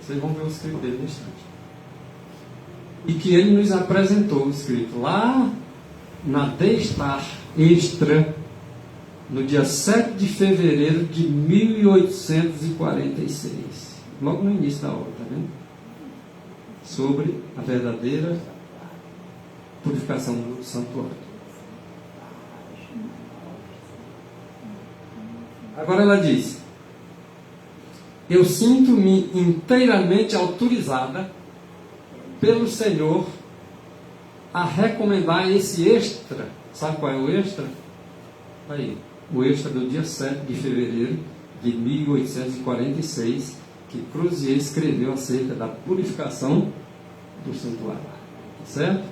Vocês vão ver o escrito dele no instante. E que ele nos apresentou o escrito lá na Destar Extra, no dia 7 de fevereiro de 1846, logo no início da obra, tá vendo? Sobre a verdadeira purificação do santuário. Agora ela diz, eu sinto-me inteiramente autorizada pelo Senhor a recomendar esse extra. Sabe qual é o extra? Aí, o extra do dia 7 de fevereiro de 1846, que Crozier escreveu acerca da purificação do santuário. Certo?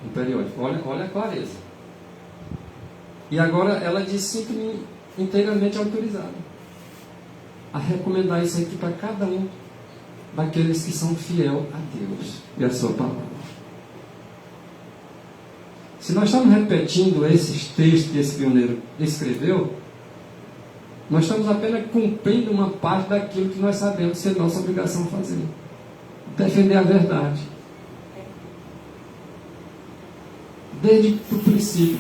Um periódico. Olha a clareza. E agora ela diz, sinto-me inteiramente autorizada a recomendar isso aqui para cada um daqueles que são fiel a Deus e a sua palavra. Se nós estamos repetindo esses textos que esse pioneiro escreveu, nós estamos apenas cumprindo uma parte daquilo que nós sabemos ser nossa obrigação fazer. Defender a verdade. Desde o princípio,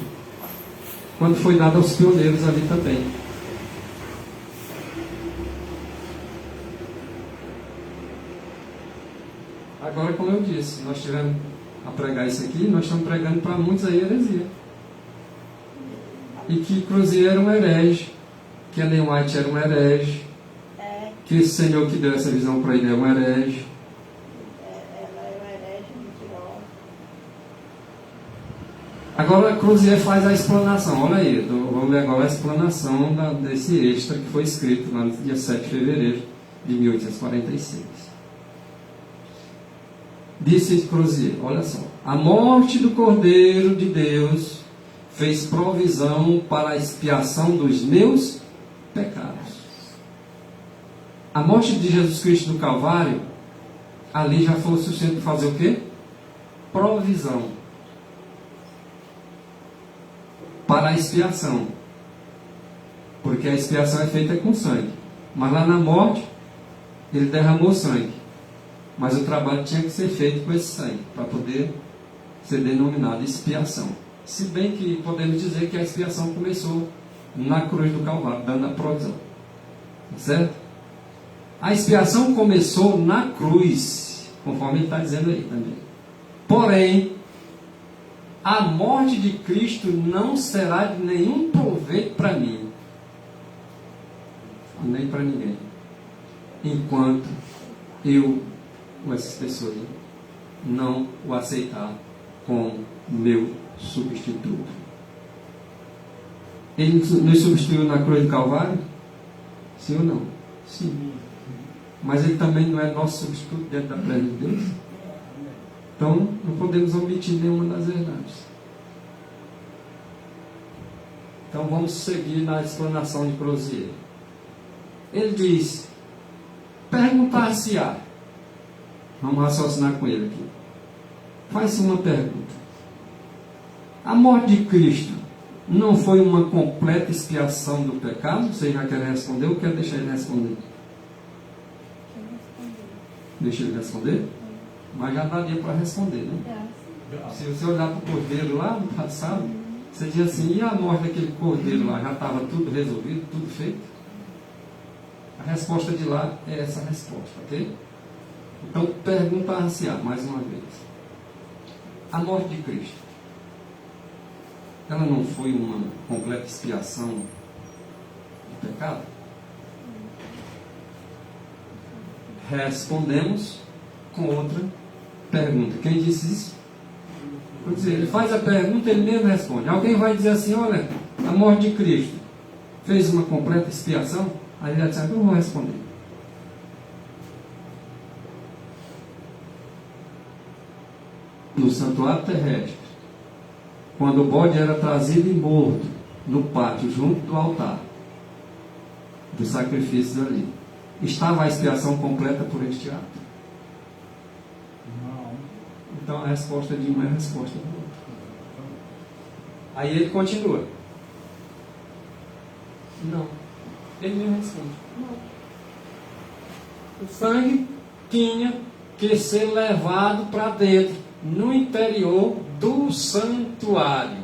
quando foi dado aos pioneiros ali também. Agora, como eu disse, nós tivemos a pregar isso aqui, nós estamos pregando para muitos aí heresia. E que Crozier era um herege, que Ellen White era um herege, que esse Senhor que deu essa visão para ele é um herege.
Ela é uma herege mentirosa.
Agora Crozier faz a explanação, olha aí, vamos ler agora a explanação desse extra que foi escrito lá no dia 7 de fevereiro de 1846. Disse Crozier, olha só, a morte do Cordeiro de Deus fez provisão para a expiação dos meus pecados. A morte de Jesus Cristo do Calvário, ali já foi o suficiente para fazer o quê? provisão para a expiação, porque a expiação é feita com sangue. Mas lá na morte, ele derramou sangue, mas o trabalho tinha que ser feito com esse sangue, para poder ser denominado expiação. Se bem que podemos dizer que a expiação começou na cruz do Calvário, dando a provisão. Certo? A expiação começou na cruz, conforme ele está dizendo aí também. Porém, a morte de Cristo não será de nenhum proveito para mim, nem para ninguém, enquanto eu, ou essas pessoas, não o aceitar como meu substituto. Ele nos substituiu na cruz do Calvário? Sim ou não? Sim. Mas ele também não é nosso substituto dentro da presença de Deus? Então, não podemos omitir nenhuma das verdades. Então, vamos seguir na explanação de Crozier. Ele diz: perguntar-se-á. Vamos raciocinar com ele aqui. Faz-se uma pergunta: a morte de Cristo não foi uma completa expiação do pecado? Você já quer responder ou quer deixar ele responder? Deixa ele responder? Mas já daria para responder, né? Se você olhar para o cordeiro lá no passado, você diz assim: e a morte daquele cordeiro lá? Já estava tudo resolvido, tudo feito? A resposta de lá é essa resposta, ok? Então, perguntar-se-á, mais uma vez: a morte de Cristo, ela não foi uma completa expiação do pecado? Respondemos com outra pergunta. Quem disse isso? Quer dizer, ele faz a pergunta, ele mesmo responde. Alguém vai dizer assim: olha, a morte de Cristo fez uma completa expiação? Aí ele vai dizer: eu não vou responder. No santuário terrestre, quando o bode era trazido e morto no pátio, junto do altar dos sacrifícios ali, estava a expiação completa por este ato?
Não.
Então a resposta de um é a resposta do outro. Aí ele continua: não. Ele mesmo responde: não. O sangue tinha que ser levado para dentro, no interior do santuário,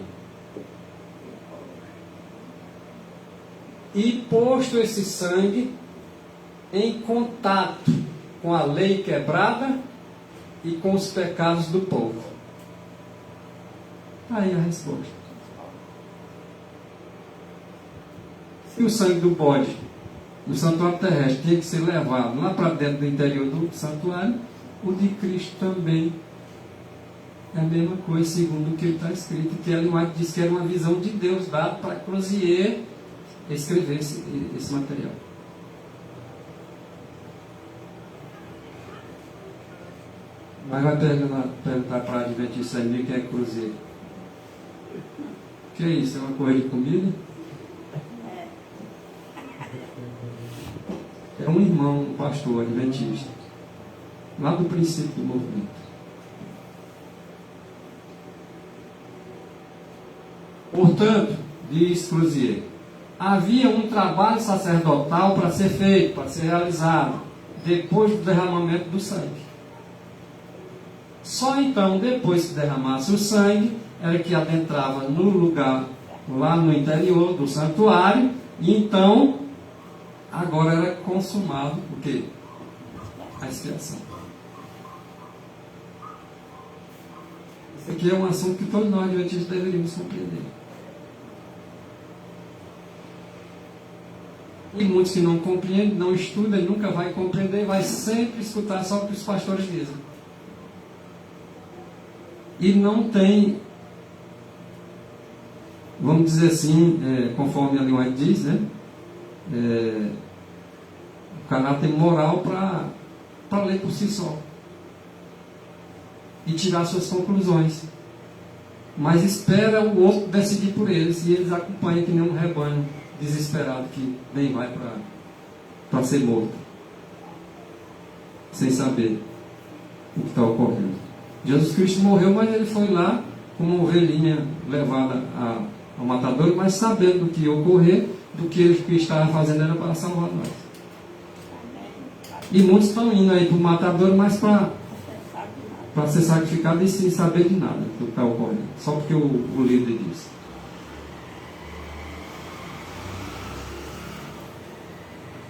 e posto esse sangue em contato com a lei quebrada e com os pecados do povo. Aí a resposta. Se o sangue do bode no santuário terrestre tinha que ser levado lá para dentro do interior do santuário, o de Cristo também é a mesma coisa, segundo o que está escrito, que Ellen White diz que era uma visão de Deus dada para Crozier escrever esse material. Mas vai perguntar para a Adventista aí quem é Crozier. O que é isso? É uma coisa de comida? É um irmão, um pastor adventista, lá do princípio do movimento. Portanto, diz Crozier, havia um trabalho sacerdotal para ser feito, para ser realizado, depois do derramamento do sangue. Só então, depois que derramasse o sangue, era que adentrava no lugar, lá no interior do santuário, e então, agora era consumado o quê? A expiação. Isso aqui é um assunto que todos nós adventistas deveríamos compreender. E muitos que não compreendem, não estudam, nunca vai compreender, vai sempre escutar só o que os pastores dizem. E não tem, vamos dizer assim, conforme a Ellen White diz, né? O caráter moral para ler por si só e tirar suas conclusões, mas espera o outro decidir por eles, e eles acompanham que nem um rebanho desesperado que nem vai para ser morto, sem saber o que está ocorrendo. Jesus Cristo morreu, mas ele foi lá como uma ovelhinha levada ao matadouro, mas sabendo do que ia ocorrer, do que ele estava fazendo era para salvar nós. E muitos estão indo aí para o matadouro, mas para ser sacrificado e sem saber de nada do que está ocorrendo, só porque o líder disse.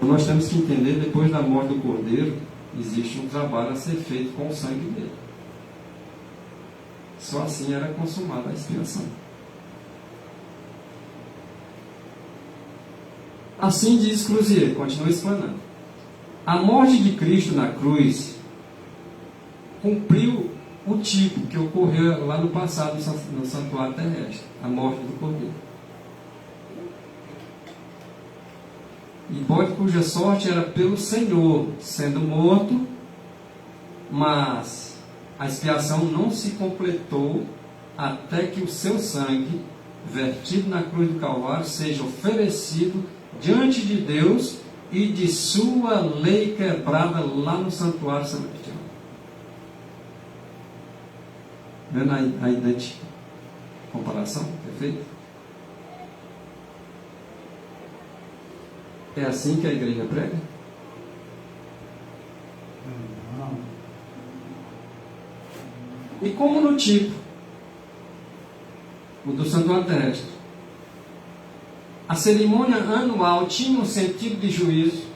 Nós temos que entender, depois da morte do Cordeiro, existe um trabalho a ser feito com o sangue dele. Só assim era consumada a expiação. Assim diz Cruzier, continua explanando. A morte de Cristo na cruz cumpriu o tipo que ocorreu lá no passado no santuário terrestre, a morte do Cordeiro. E bode cuja sorte era pelo Senhor, sendo morto, mas a expiação não se completou até que o seu sangue, vertido na cruz do Calvário, seja oferecido diante de Deus e de sua lei quebrada lá no santuário celestial. Vendo a idêntica comparação? Perfeito? É assim que a igreja prega?
Não.
E como no tipo, o do santuário terrestre, a cerimônia anual tinha um sentido de juízo.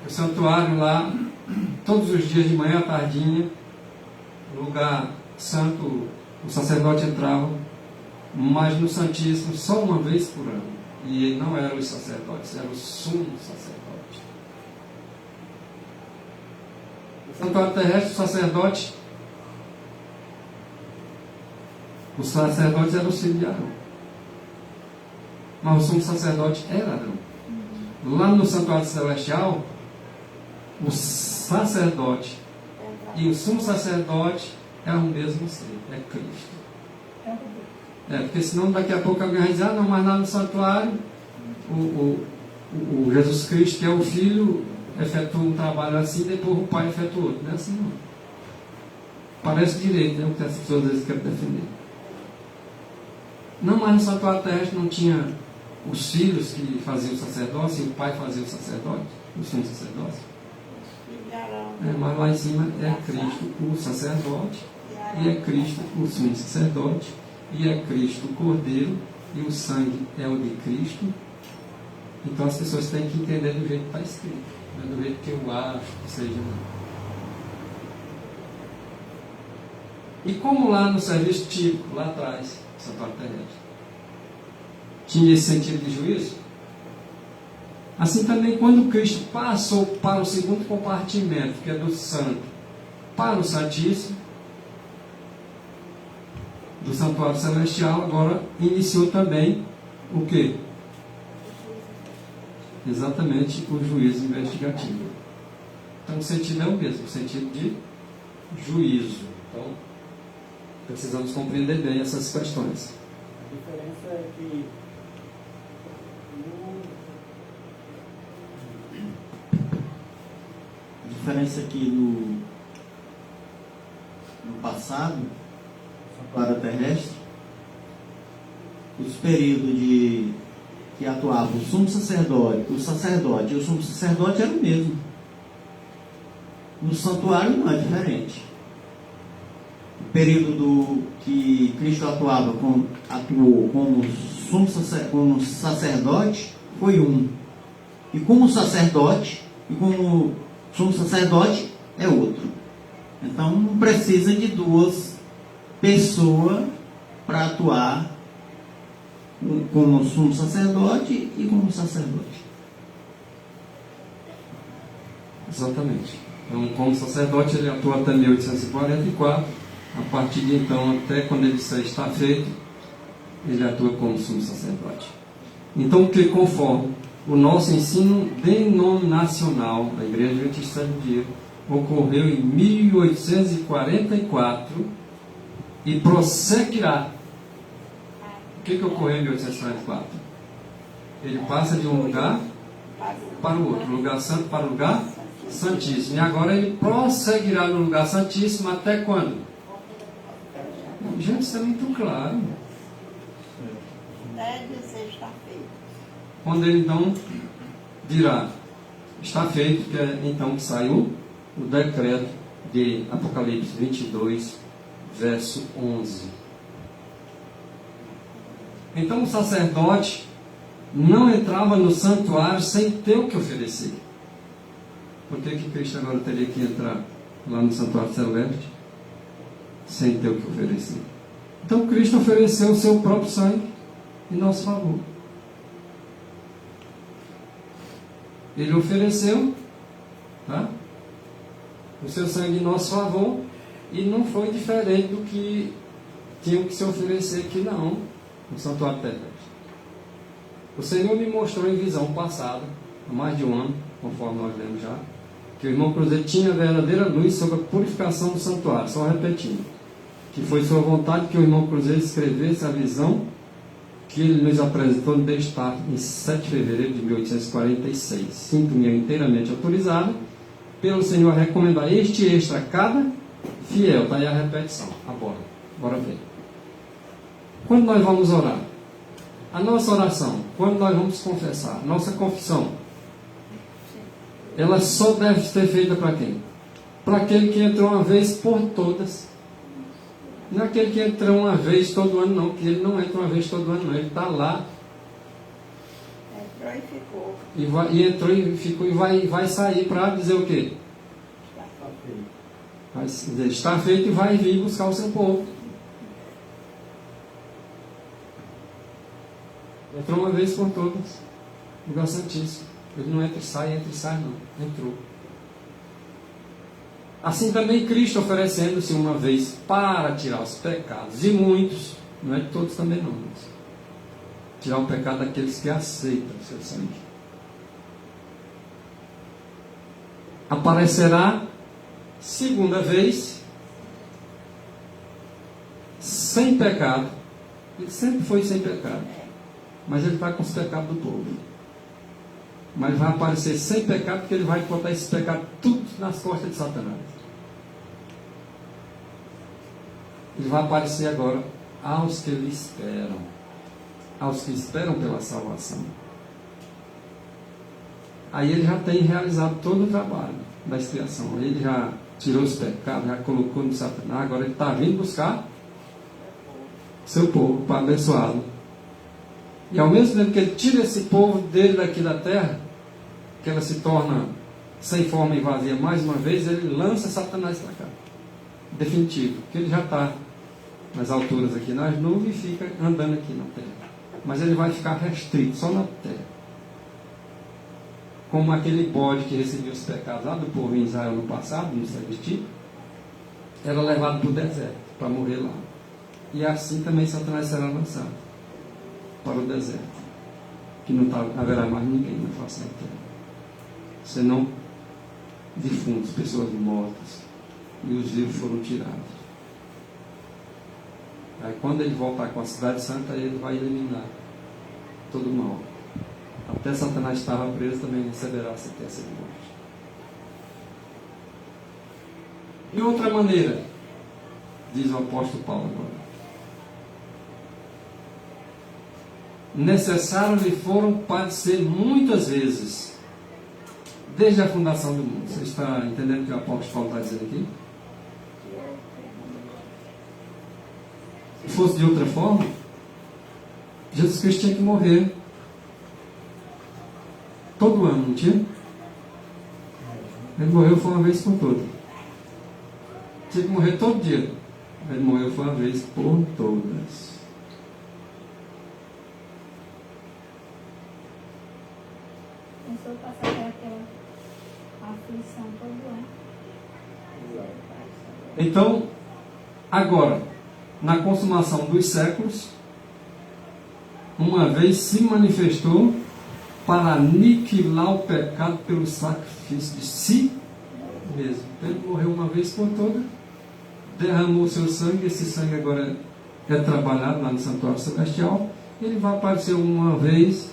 O santuário lá, todos os dias de manhã à tardinha, no lugar santo, o sacerdote entrava, mas no Santíssimo só uma vez por ano. E ele não era os sacerdotes, era o sumo sacerdote. O santuário terrestre, os sacerdotes eram os filhos de Arão. Mas o sumo sacerdote era Arão. Lá no santuário celestial, o sacerdote e o sumo sacerdote é o mesmo ser, é Cristo. Porque senão daqui a pouco alguém vai dizer, não, mas lá no santuário o Jesus Cristo, que é o Filho, efetua um trabalho assim, depois o Pai efetua outro. Não é assim não. Parece direito, né? O que as pessoas às vezes querem defender. Não, mas no santuário terrestre não tinha os filhos que faziam o sacerdócio e o Pai fazia o sacerdócio, o sumo sacerdócio. Mas lá em cima é Cristo o sacerdote, e é Cristo o sumo sacerdote, e é Cristo o Cordeiro, e o sangue é o de Cristo. Então as pessoas têm que entender do jeito que está escrito, não é do jeito que eu acho que seja. E como lá no serviço típico, lá atrás, santuário terrestre, tinha esse sentido de juízo, assim também quando Cristo passou para o segundo compartimento, que é do santo, para o Santíssimo, do santuário celestial, agora iniciou também o quê? Exatamente o juízo investigativo. Então o sentido é o mesmo, o sentido de juízo. Então precisamos compreender bem essas questões.
A diferença é que
no passado, para o terrestre, os períodos que atuava o sumo sacerdote, o sacerdote e o sumo sacerdote eram o mesmo. No santuário não é diferente. O período que Cristo atuou como sacerdote foi um. E como sacerdote e como sumo sacerdote é outro. Então não precisa de duas pessoas para atuar como sumo sacerdote e como sacerdote.
Exatamente. Então, como sacerdote, ele atua até 1844. A partir de então, até quando ele está feito, ele atua como sumo sacerdote. Então, que conforme o nosso ensino denominacional da Igreja Adventista do Dia ocorreu em 1844 e prosseguirá. O que ocorreu em 1844? Ele passa de um lugar para o outro, lugar santo para o lugar Santíssimo. E agora ele prosseguirá no lugar santíssimo até quando? Gente, isso é muito claro.
Até dizer está feito.
Quando ele então dirá, está feito, que é então que saiu o decreto de Apocalipse 22, verso 11. Então o sacerdote não entrava no santuário sem ter o que oferecer. Por que Cristo agora teria que entrar lá no santuário celeste sem ter o que oferecer? Então Cristo ofereceu o seu próprio sangue em nosso favor. Ele ofereceu, tá? O seu sangue em nosso favor, e não foi diferente do que tinha que se oferecer aqui não, no santuário terrestre. O Senhor me mostrou em visão passada, há mais de um ano, conforme nós lemos já, que o irmão Cruzeiro tinha verdadeira luz sobre a purificação do santuário, só repetindo, que foi sua vontade que o irmão Cruzeiro escrevesse a visão que ele nos apresentou no Destar, em 7 de fevereiro de 1846. Sinto-me inteiramente autorizado pelo Senhor a recomendar este extra a cada fiel. Está aí a repetição. Bora ver. Quando nós vamos orar? A nossa oração, quando nós vamos confessar, nossa confissão, ela só deve ser feita para quem? Para aquele que entrou uma vez por todas. Não é aquele que entra uma vez todo ano, não, que ele não entra uma vez todo ano, não. Ele está lá.
Entrou e ficou.
E entrou e ficou e vai sair para dizer o quê? Vai dizer, está feito, e vai vir buscar o seu povo. Entrou uma vez por todas. Lugar santíssimo. Ele não entra e sai não. Entrou. Assim também Cristo oferecendo-se uma vez para tirar os pecados, e muitos, não é de todos também não, mas tirar o pecado daqueles que aceitam o seu sangue. Aparecerá segunda vez, sem pecado. Ele sempre foi sem pecado, mas ele vai com os pecados do povo. Mas vai aparecer sem pecado, porque ele vai botar esse pecado tudo nas costas de Satanás. Ele vai aparecer agora aos que lhe esperam, aos que esperam pela salvação. Aí ele já tem realizado todo o trabalho da expiação. Ele já tirou os pecados, já colocou no Satanás. Agora ele está vindo buscar seu povo para abençoá-lo. E ao mesmo tempo que ele tira esse povo dele daqui da terra, que ela se torna sem forma e vazia mais uma vez, ele lança Satanás para cá. Definitivo. Porque ele já está nas alturas aqui nas nuvens e fica andando aqui na terra. Mas ele vai ficar restrito só na terra. Como aquele bode que recebeu os pecados lá do povo em Israel no passado, no Celestino, era levado para o deserto, para morrer lá. E assim também Satanás será lançado para o deserto, que não haverá mais ninguém na face da terra, senão defuntos, pessoas mortas, e os vivos foram tirados. Aí quando ele voltar com a cidade santa, ele vai eliminar todo o mal. Até Satanás estava preso, também receberá a sentença de morte. De outra maneira, diz o apóstolo Paulo agora, necessário lhe foram padecer muitas vezes, desde a fundação do mundo. Você está entendendo o que o apóstolo Paulo está dizendo aqui? Se fosse de outra forma, Jesus Cristo tinha que morrer todo ano, não tinha? Ele morreu foi uma vez por todas. Tinha que morrer todo dia. Ele morreu foi uma vez por todas.
Pensou passar por aquela aflição todo ano.
Então, agora, na consumação dos séculos, uma vez se manifestou para aniquilar o pecado pelo sacrifício de si mesmo. Ele morreu uma vez por todas, derramou seu sangue. Esse sangue agora é trabalhado lá no santuário celestial. Ele vai aparecer uma vez,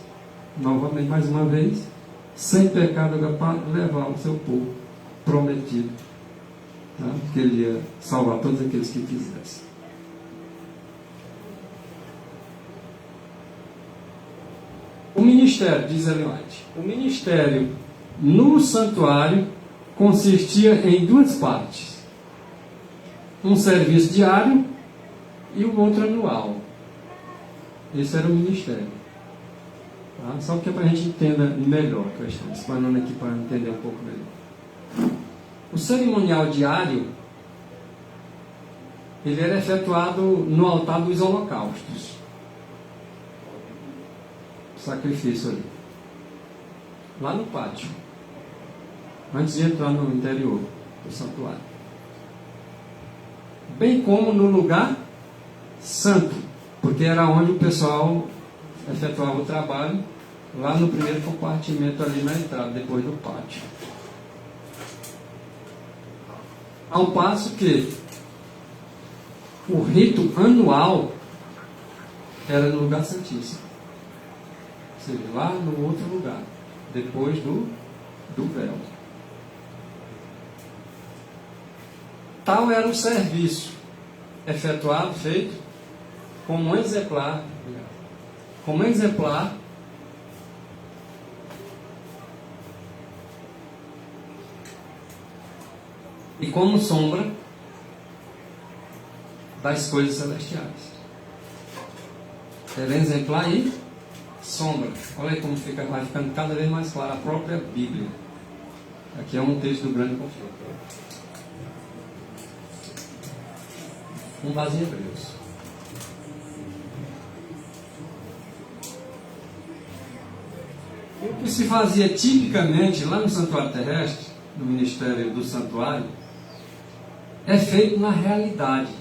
novamente, mais uma vez, sem pecado, agora para levar o seu povo prometido, tá? Que ele ia salvar todos aqueles que quisessem. O ministério, diz Ellen White, o ministério no santuário consistia em duas partes: um serviço diário e o outro anual. Esse era o ministério. Tá? Só que para a gente entenda melhor, que eu estou explanando aqui para entender um pouco melhor. O cerimonial diário, ele era efetuado no altar dos holocaustos. Sacrifício ali. Lá no pátio. Antes de entrar no interior do santuário. Bem como no lugar santo, porque era onde o pessoal efetuava o trabalho, lá no primeiro compartimento ali na entrada, depois do pátio. Ao passo que o rito anual era no lugar santíssimo. Ou seja, lá no outro lugar, depois do véu. Tal era o serviço efetuado, feito como um exemplar, e como sombra das coisas celestiais. Era exemplar e sombra. Olha aí como vai ficando cada vez mais clara a própria Bíblia. Aqui é um texto do grande conflito. Com base em Hebreus. O que se fazia tipicamente lá no santuário terrestre, no ministério do santuário, é feito na realidade.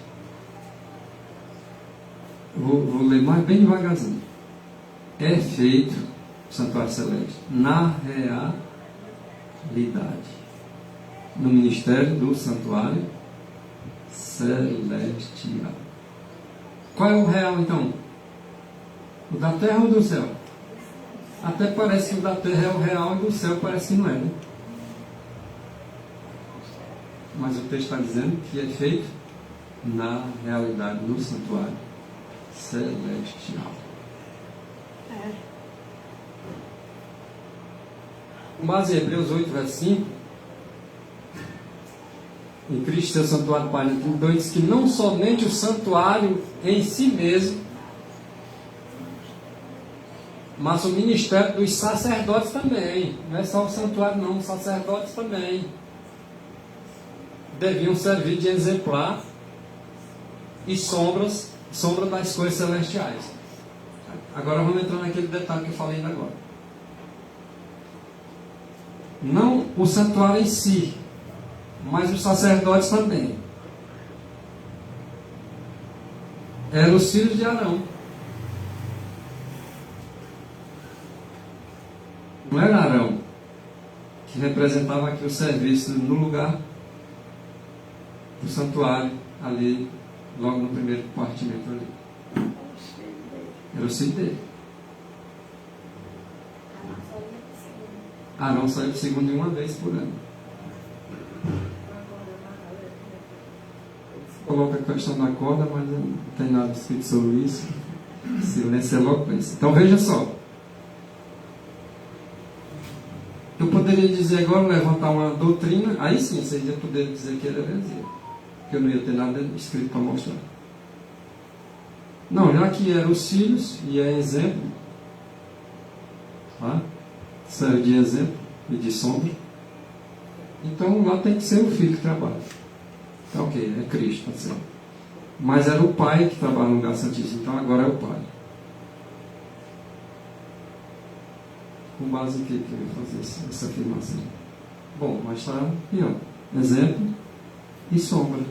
Vou ler mais bem devagarzinho. É feito, santuário celeste, na realidade. No ministério do santuário celestial. Qual é o real então? O da terra ou do céu? Até parece que o da terra é o real e do céu parece que não é, né? Mas o texto está dizendo que é feito na realidade, no santuário celestial. Com base em Hebreus 8, verso 5, em Cristo seu santuário Pai, 32, diz que não somente o santuário em si mesmo, mas o ministério dos sacerdotes também. Não é só o santuário não, os sacerdotes também deviam servir de exemplar e sombra das coisas celestiais. Agora vamos entrar naquele detalhe que eu falei ainda agora. Não o santuário em si, mas os sacerdotes também. Eram os filhos de Arão. Não era Arão que representava aqui o serviço no lugar do santuário, ali, logo no primeiro compartimento ali. Era o filho dele. Arão saiu do segundo uma vez por ano. Coloca a questão da corda, mas não tem nada escrito sobre isso. Silêncio é eloquência. Então veja só. Eu poderia dizer agora, levantar uma doutrina, aí sim, vocês iam poder dizer que era heresia. Porque eu não ia ter nada escrito para mostrar. Não, já que eram os filhos, e é exemplo, tá? Serve de exemplo e de sombra. Então lá tem que ser o filho que trabalha. Então, ok, é Cristo, tá certo. Mas era o pai que trabalha no lugar santíssimo, então agora é o pai. Com base em que eu ia fazer essa afirmação? Bom, mas está aqui, ó. Exemplo e sombra.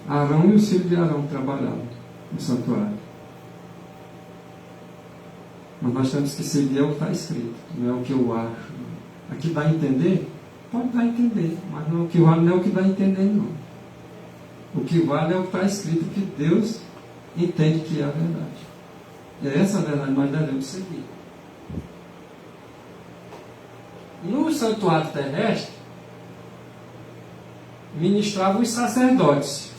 Arão e os filhos de Arão trabalhavam no santuário. Mas nós temos que seguir o que está escrito, não é o que eu acho. Aqui dá a entender? Pode dar a entender, mas não, o que vale não é o que dá a entender, não. O que vale é o que está escrito, que Deus entende que é a verdade. E é essa verdade que nós devemos seguir. No santuário terrestre, ministravam os sacerdotes,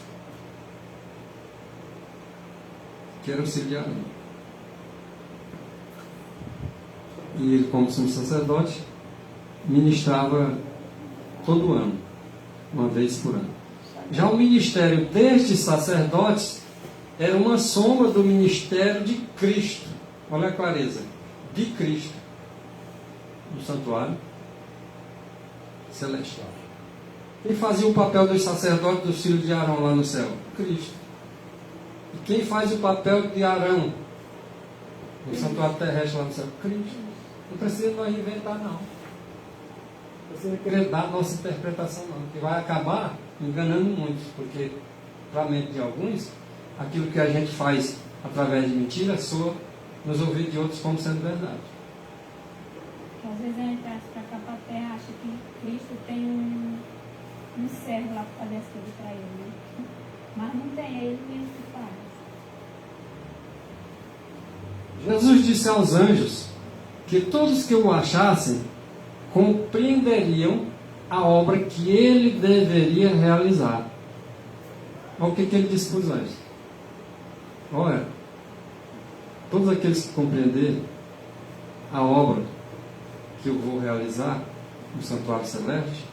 que eram auxiliares. E ele, como sumo sacerdote, ministrava todo ano, uma vez por ano. Já o ministério destes sacerdotes era uma sombra do ministério de Cristo. Olha a clareza. De Cristo. No santuário celestial. Quem fazia o papel dos sacerdotes dos filhos de Arão lá no céu? Cristo. E quem faz o papel de Arão no santuário terrestre lá no céu? Cristo. Não precisa nós inventar, não. Não precisa querer dar a nossa interpretação, não. Que vai acabar enganando muitos. Porque, para a mente de alguns, aquilo que a gente faz através de mentiras soa nos ouvidos de outros como sendo verdade.
Às vezes a gente traz para cá, para a terra, acha que Cristo tem um servo lá para fazer as coisas para ele, né? Mas não tem, é ele mesmo que faz.
Jesus disse aos anjos que todos que o achassem compreenderiam a obra que ele deveria realizar. Olha o que ele disse para os anjos. Olha, todos aqueles que compreenderem a obra que eu vou realizar no santuário celeste,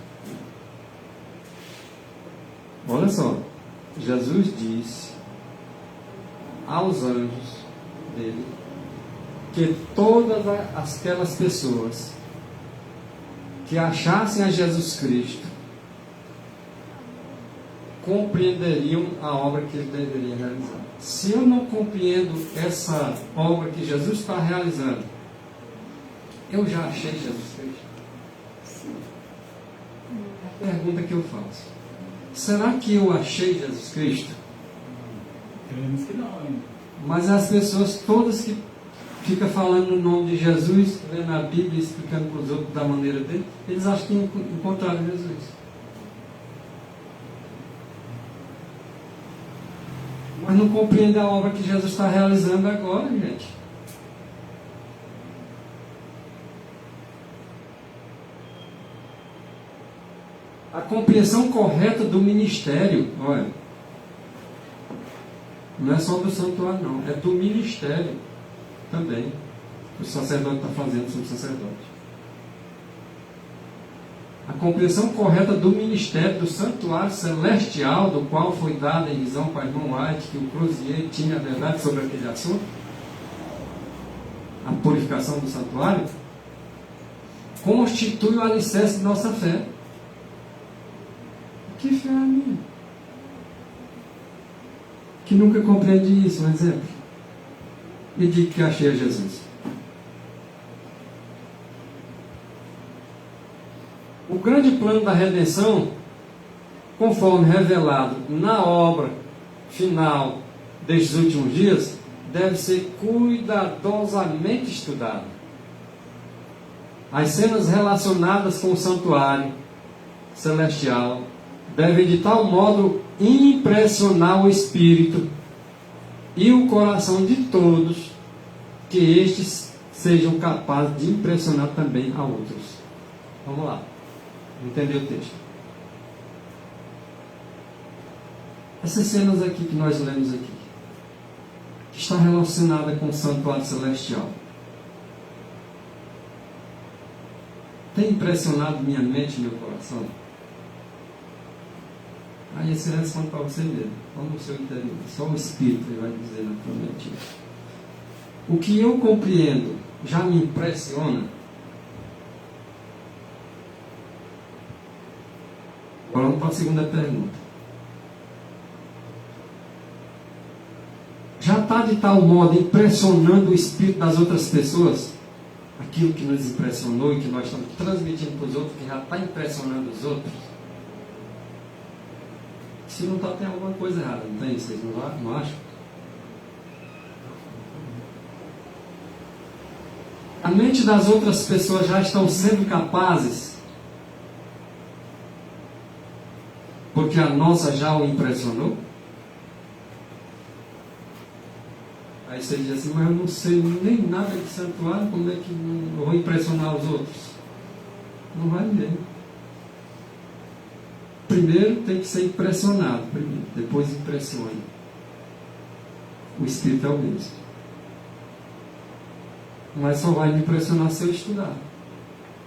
olha só, Jesus disse aos anjos dele que todas aquelas pessoas que achassem a Jesus Cristo compreenderiam a obra que ele deveria realizar. Se eu não compreendo essa obra que Jesus está realizando, eu já achei Jesus Cristo? A pergunta que eu faço: será que eu achei Jesus Cristo?
Queremos que não ainda.
Mas as pessoas todas que ficam falando no nome de Jesus, lendo a Bíblia, explicando para os outros da maneira dele, eles acham que encontraram Jesus. Mas não compreendem a obra que Jesus está realizando agora, gente. A compreensão correta do ministério, olha, não é só do santuário, não, é do ministério também. O sacerdote está fazendo sobre o sacerdote. A compreensão correta do ministério do santuário celestial, do qual foi dada em visão para o irmão White, que o Crozier tinha a verdade sobre aquele assunto, a purificação do santuário, constitui o alicerce de nossa fé. Que fé é a minha? Que nunca compreendi isso, um exemplo. E digo que achei a Jesus. O grande plano da redenção, conforme revelado na obra final destes últimos dias, deve ser cuidadosamente estudado. As cenas relacionadas com o santuário celestial devem de tal modo impressionar o espírito e o coração de todos, que estes sejam capazes de impressionar também a outros. Vamos lá. Entender o texto. Essas cenas aqui que nós lemos aqui, que está relacionada com o santuário celestial, tem impressionado minha mente e meu coração? Aí esse responde para você mesmo, como no seu interior. Só o Espírito vai dizer na tua mente. O que eu compreendo já me impressiona? Agora vamos para a segunda pergunta. Já está de tal modo impressionando o espírito das outras pessoas? Aquilo que nos impressionou e que nós estamos transmitindo para os outros, que já está impressionando os outros? Se não está, tem alguma coisa errada, não tem? Vocês não acham? A mente das outras pessoas já estão sendo capazes, porque a nossa já o impressionou? Aí você diz assim, mas eu não sei nem nada de santuário, como é que eu vou impressionar os outros? Não vai ver. Primeiro tem que ser impressionado, primeiro, depois impressione. O Espírito é o mesmo. Mas só vai me impressionar se eu estudar.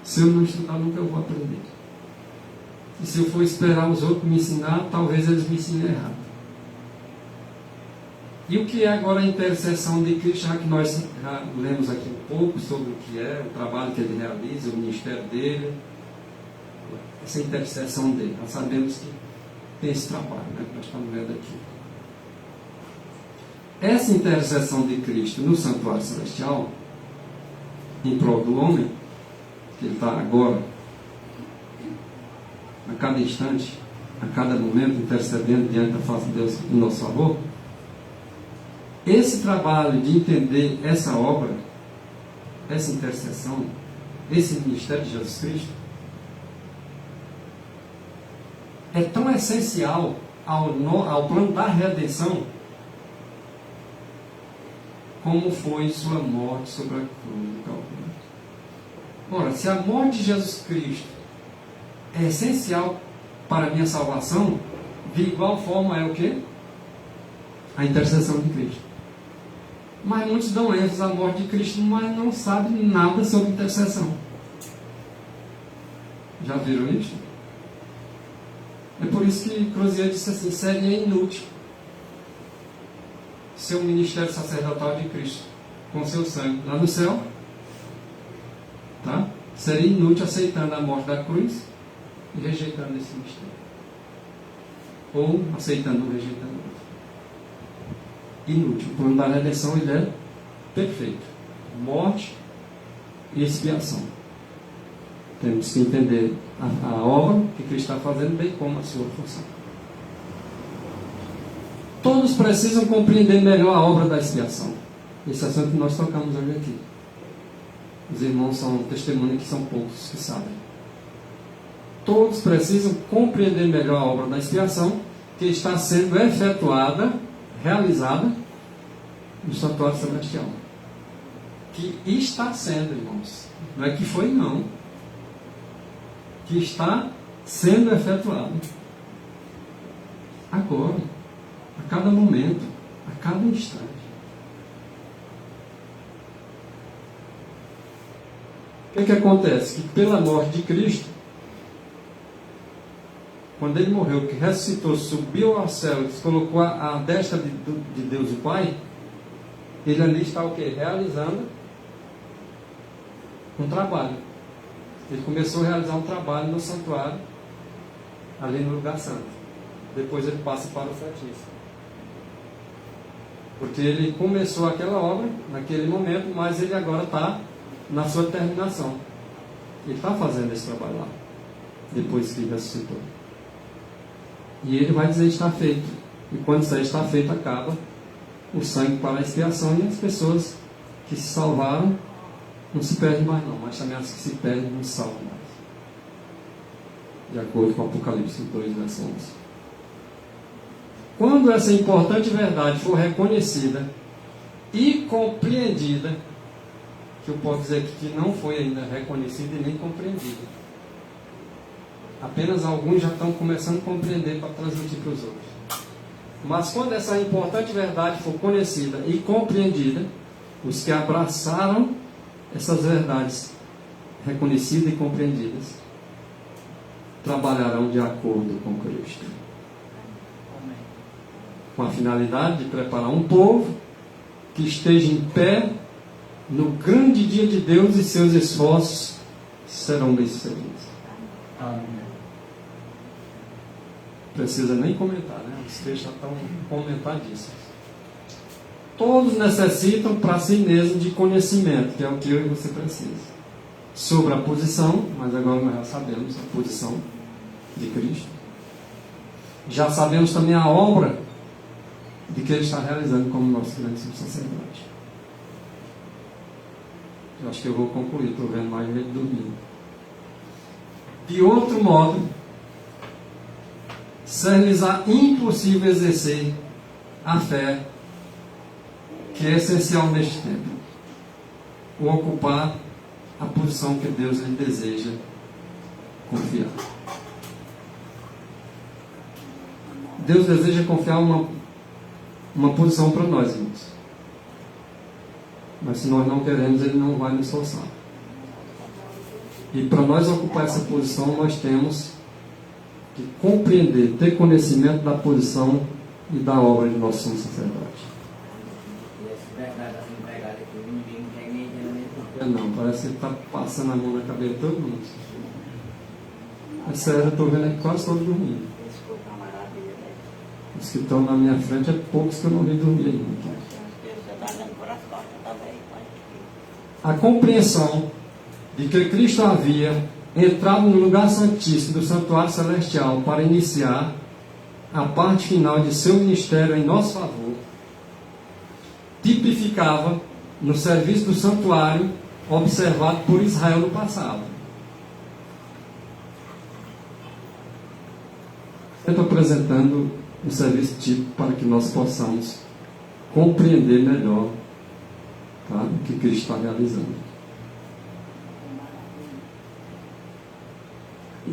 Se eu não estudar, nunca eu vou aprender. E se eu for esperar os outros me ensinar, talvez eles me ensinem errado. E o que é agora a intercessão de Cristo, já que nós já lemos aqui um pouco sobre o que é, o trabalho que ele realiza, o ministério dele, essa intercessão dele. Nós sabemos que tem esse trabalho, né, que nós estamos vendo aqui. Essa intercessão de Cristo no santuário celestial, em prol do homem, que ele está agora, a cada instante, a cada momento, intercedendo diante da face de Deus em nosso favor, esse trabalho de entender essa obra, essa intercessão, esse ministério de Jesus Cristo, é tão essencial ao plano da redenção, como foi sua morte sobre a cruz do Calvário. Ora, se a morte de Jesus Cristo é essencial para a minha salvação, de igual forma é o quê? A intercessão de Cristo. Mas muitos dão ênfase à morte de Cristo, mas não sabem nada sobre intercessão. Já viram isso? É por isso que Crozier disse assim: seria inútil ser o ministério sacerdotal de Cristo com seu sangue lá no céu, tá? Seria inútil aceitando a morte da cruz e rejeitando esse mistério, ou aceitando ou rejeitando outro. Inútil. O plano da redenção, ele é perfeito: morte e expiação. Temos que entender a obra que Cristo está fazendo, bem como a sua função. Todos precisam compreender melhor a obra da expiação. Esse assunto que nós tocamos hoje aqui. Os irmãos são testemunhas que são poucos que sabem. Todos precisam compreender melhor a obra da expiação que está sendo efetuada, realizada no santuário celestial. Que está sendo, irmãos. Não é que foi, não. Que está sendo efetuado. Agora. A cada momento. A cada instante. O que acontece? Que pela morte de Cristo, quando ele morreu, que ressuscitou, subiu ao céu e se colocou à destra de Deus o Pai, ele ali está o quê? Realizando um trabalho. Ele começou a realizar um trabalho no santuário, ali no lugar santo. Depois ele passa para o Santíssimo. Porque ele começou aquela obra naquele momento, mas ele agora está na sua terminação. Ele está fazendo esse trabalho lá, depois que ele ressuscitou. E ele vai dizer: está feito. E quando isso aí está feito, acaba o sangue para a expiação, e as pessoas que se salvaram não se perdem mais não, mas também as que se perdem não se salvam mais. De acordo com Apocalipse 2, verso 11. Quando essa importante verdade for reconhecida e compreendida, que eu posso dizer que não foi ainda reconhecida e nem compreendida, apenas alguns já estão começando a compreender para transmitir para os outros. Mas quando essa importante verdade for conhecida e compreendida, os que abraçaram essas verdades reconhecidas e compreendidas trabalharão de acordo com Cristo, com a finalidade de preparar um povo que esteja em pé no grande dia de Deus, e seus esforços serão bem-sucedidos.
Amém.
Precisa nem comentar, né? Os textos já estão comentadíssimos. Todos necessitam para si mesmo de conhecimento, que é o que eu e você precisa, sobre a posição, mas agora nós já sabemos a posição de Cristo. Já sabemos também a obra de que Ele está realizando como nosso grande sacerdote. Eu acho que eu vou concluir, estou vendo mais gente dormindo. De outro modo, ser-lhes-á impossível exercer a fé que é essencial neste tempo, ou ocupar a posição que Deus lhe deseja confiar. Deus deseja confiar uma posição para nós, irmãos. Mas se nós não queremos, Ele não vai nos forçar. E para nós ocupar essa posição, nós temos que compreender, ter conhecimento da posição e da obra de nosso sumo sacerdote. Não, parece que ele está passando a mão na cabeça de todo mundo. É sério, eu estou vendo aqui quase todos dormindo.
Desculpa, maravilha.
Os que estão na minha frente é poucos que eu não vi dormir ainda. A compreensão de que Cristo havia entrado no lugar santíssimo do santuário celestial para iniciar a parte final de seu ministério em nosso favor, tipificava no serviço do santuário observado por Israel no passado. Sempre apresentando um serviço típico para que nós possamos compreender melhor, tá, o que Cristo está realizando.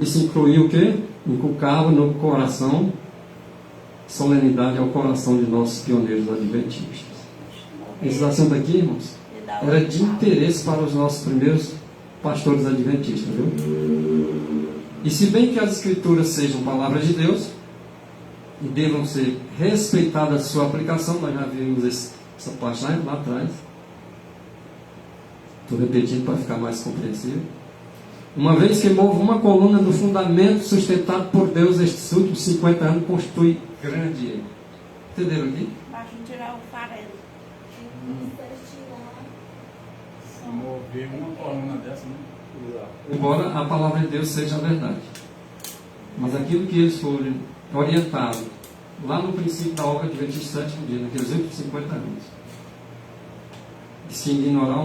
Isso incluiu o quê? Inculcava no coração solenidade ao coração de nossos pioneiros adventistas. Esse assunto aqui, irmãos, era de interesse para os nossos primeiros pastores adventistas, viu? E se bem que as escrituras sejam palavras de Deus e devam ser respeitadas a sua aplicação, nós já vimos essa parte lá atrás. Estou repetindo para ficar mais compreensível. Uma vez que move uma coluna do fundamento sustentado por Deus estes últimos 50 anos, constitui grande erro. Entenderam aqui?
Basta tirar o farelo.
Se mover uma coluna dessa, né?
Embora a palavra de Deus seja a verdade. Mas aquilo que eles foram orientados lá no princípio da obra de 27 dias, naqueles últimos 50 anos, se ignorar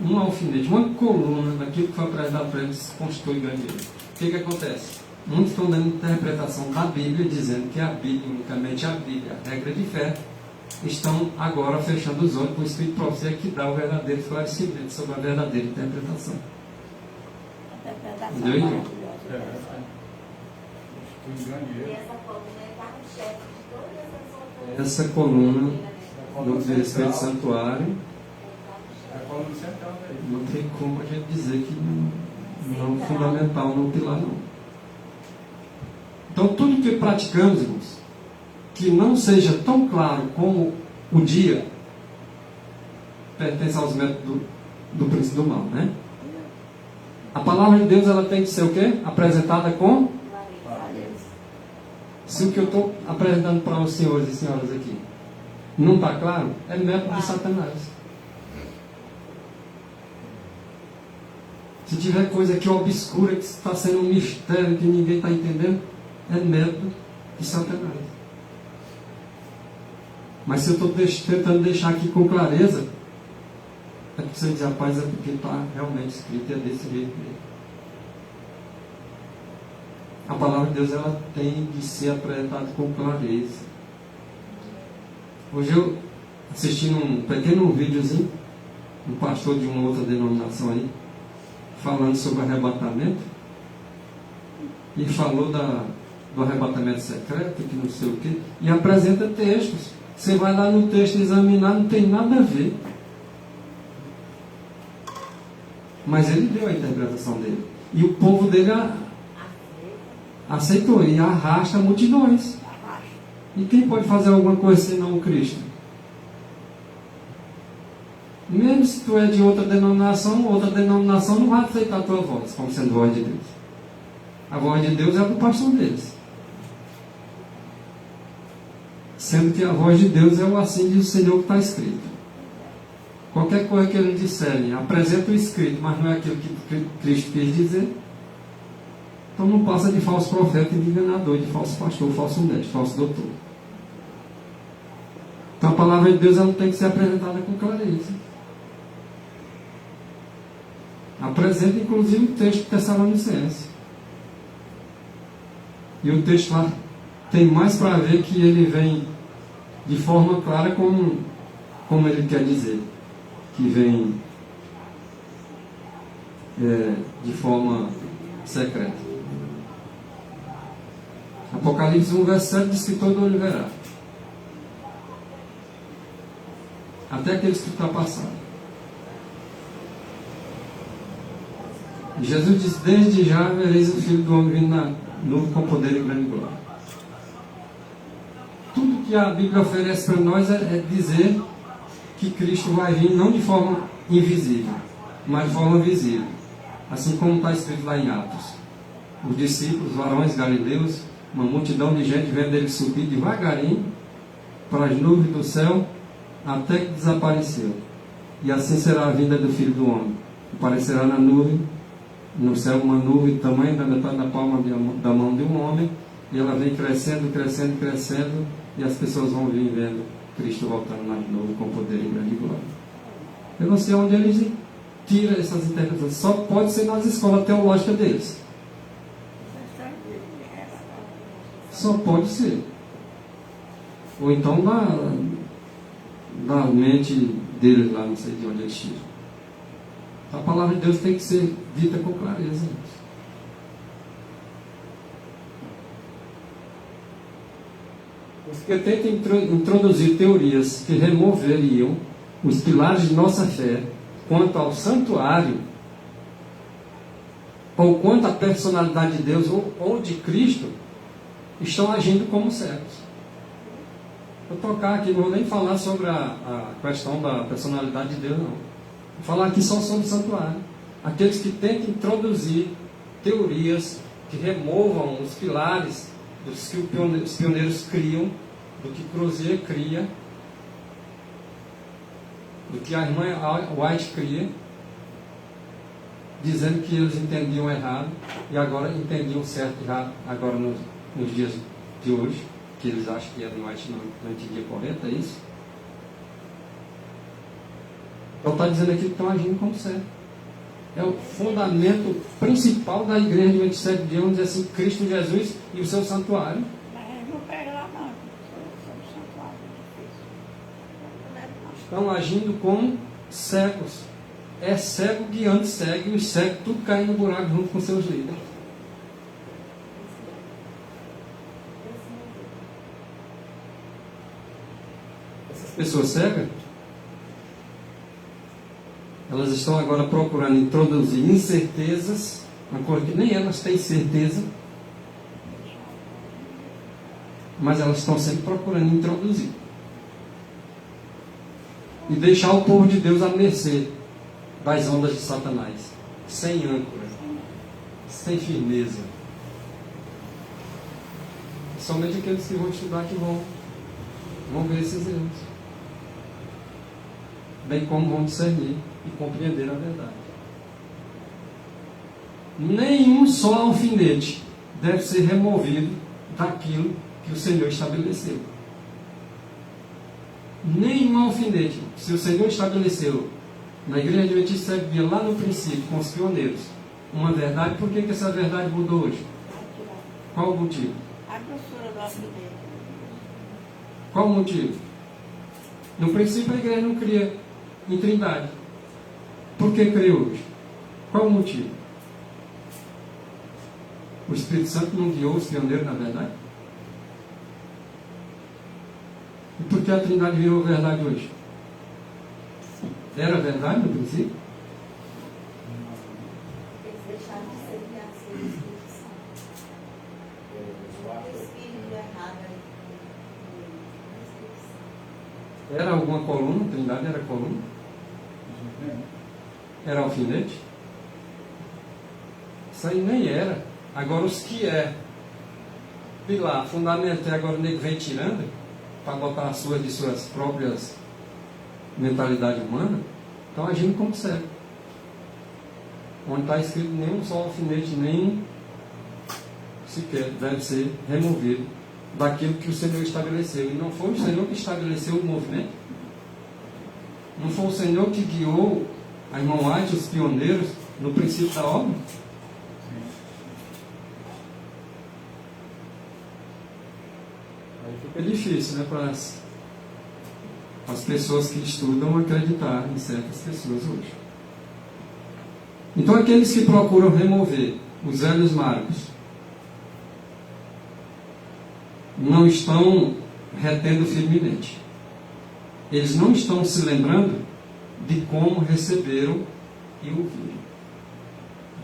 um alfinete, uma coluna daquilo que foi apresentado para eles, constitui grande erro. O que acontece? Muitos estão dando interpretação da Bíblia, dizendo que a Bíblia, unicamente a Bíblia, a regra de fé, estão agora fechando os olhos para o Espírito de profecia que dá o verdadeiro esclarecimento sobre a verdadeira interpretação. Entendeu, irmão?
E essa coluna é carro-chefe de todas as outras.
Essa coluna do respeito santuário,
É a coluna central daí.
não tem como a gente dizer que não é fundamental no pilar, não. Então, tudo que praticamos, irmãos, que não seja tão claro como o dia, pertence aos métodos do príncipe do mal, né? A palavra de Deus, ela tem que ser o quê? Apresentada com... Se o que eu estou apresentando para os senhores e senhoras aqui não está claro, é método de Satanás. Se tiver coisa aqui obscura, que está sendo um mistério que ninguém está entendendo, é método de Satanás. Mas se eu estou tentando deixar aqui com clareza, é porque você diz, rapaz, é porque está realmente escrito e é desse jeito mesmo. A palavra de Deus, ela tem de ser apresentada com clareza. Hoje eu assisti um pequeno videozinho, um pastor de uma outra denominação aí, falando sobre arrebatamento, e falou do arrebatamento secreto, que não sei o quê, e apresenta textos. Você vai lá no texto examinar, não tem nada a ver. Mas ele deu a interpretação dele. E o povo dele aceitou e arrasta multidões. E quem pode fazer alguma coisa senão o Cristo? Mesmo se tu é de outra denominação não vai aceitar a tua voz como sendo voz de Deus. A voz de Deus é a ocupação deles. Sendo que a voz de Deus é o assim diz o Senhor que está escrito. Qualquer coisa que eles disserem, apresenta o escrito, mas não é aquilo que Cristo quis dizer. Então não passa de falso profeta e de enganador, de falso pastor, falso médico, falso doutor. Então a palavra de Deus ela tem que ser apresentada com clareza. Apresenta inclusive o texto de Tessalonicenses. E o texto lá tem mais para ver que ele vem de forma clara como ele quer dizer. Que vem de forma secreta. Apocalipse 1, verso 7 diz que todo olho verá. Até aqueles que ultrapassaram. Jesus diz: desde já vereis o Filho do Homem vindo na nuvem com poder e grande glória. Tudo que a Bíblia oferece para nós é dizer que Cristo vai vir não de forma invisível, mas de forma visível. Assim como está escrito lá em Atos. Os discípulos, varões galileus, uma multidão de gente vendo ele subir devagarinho para as nuvens do céu, até que desapareceu. E assim será a vinda do Filho do Homem. Aparecerá na nuvem, no céu, uma nuvem do tamanho da metade da palma da mão de um homem, e ela vem crescendo, crescendo, crescendo, e as pessoas vão vir vendo Cristo voltando nas nuvens com poder e grande glória. Eu não sei onde eles tiram essas interpretações. Só pode ser nas escolas teológicas deles. Só pode ser. Ou então da mente deles lá, não sei de onde eles tiram. A palavra de Deus tem que ser dita com clareza. Os que tentam introduzir teorias que removeriam os pilares de nossa fé quanto ao santuário, ou quanto à personalidade de Deus ou de Cristo, estão agindo como cegos. Vou tocar aqui, não vou nem falar sobre a questão da personalidade de Deus, não. Vou falar aqui só sobre o santuário. Aqueles que tentam introduzir teorias que removam os pilares dos que os pioneiros criam, do que Crozier cria, do que a irmã White cria, dizendo que eles entendiam errado e agora entendiam certo errado, agora nos dias de hoje, que eles acham que a White não entendia correto, é isso? Então está dizendo aqui que estão agindo como certo. É o fundamento principal da igreja de 27 dias, vamos dizer assim, Cristo Jesus e o seu santuário.
Mas não pega lá não, sobre o santuário.
Estão agindo como cegos. É cego guiando cego, e os cegos tudo caindo no buraco junto com seus líderes. Essas pessoas cegas, elas estão agora procurando introduzir incertezas, uma coisa que nem elas têm certeza, mas elas estão sempre procurando introduzir. E deixar o povo de Deus à mercê das ondas de Satanás, sem âncora, sem firmeza. Somente aqueles que vão estudar que vão ver esses erros, bem como vão discernir e compreender a verdade. Nenhum só alfinete deve ser removido daquilo que o Senhor estabeleceu. Nenhum alfinete. Se o Senhor estabeleceu na igreja de 27 dias, lá no princípio, com os pioneiros, uma verdade, por que essa verdade mudou hoje? Qual o motivo?
A grossura do alfinete.
Qual o motivo? No princípio a igreja não cria em trindade. Por que criou hoje? Qual o motivo? O Espírito Santo não guiou os pioneiros na verdade? E por que a trindade virou verdade hoje? Era verdade no princípio?
Eles deixaram de ser guiados pelo Espírito Santo. O Espírito errado aí. O Espírito Santo.
Era alguma coluna? A trindade era coluna? Era alfinete? Isso aí nem era. Agora os que é pilar, fundamento, e agora o nego vem tirando para botar as suas de suas próprias mentalidade humana, estão agindo como cego. Onde está escrito nenhum só alfinete, nem sequer deve ser removido daquilo que o Senhor estabeleceu. E não foi o Senhor que estabeleceu o movimento. Não foi o Senhor que guiou a irmã White, os pioneiros, no princípio da obra. Aí fica difícil, né, para as pessoas que estudam acreditar em certas pessoas hoje. Então aqueles que procuram remover os velhos marcos não estão retendo firmemente. Eles não estão se lembrando de como receberam e ouviram.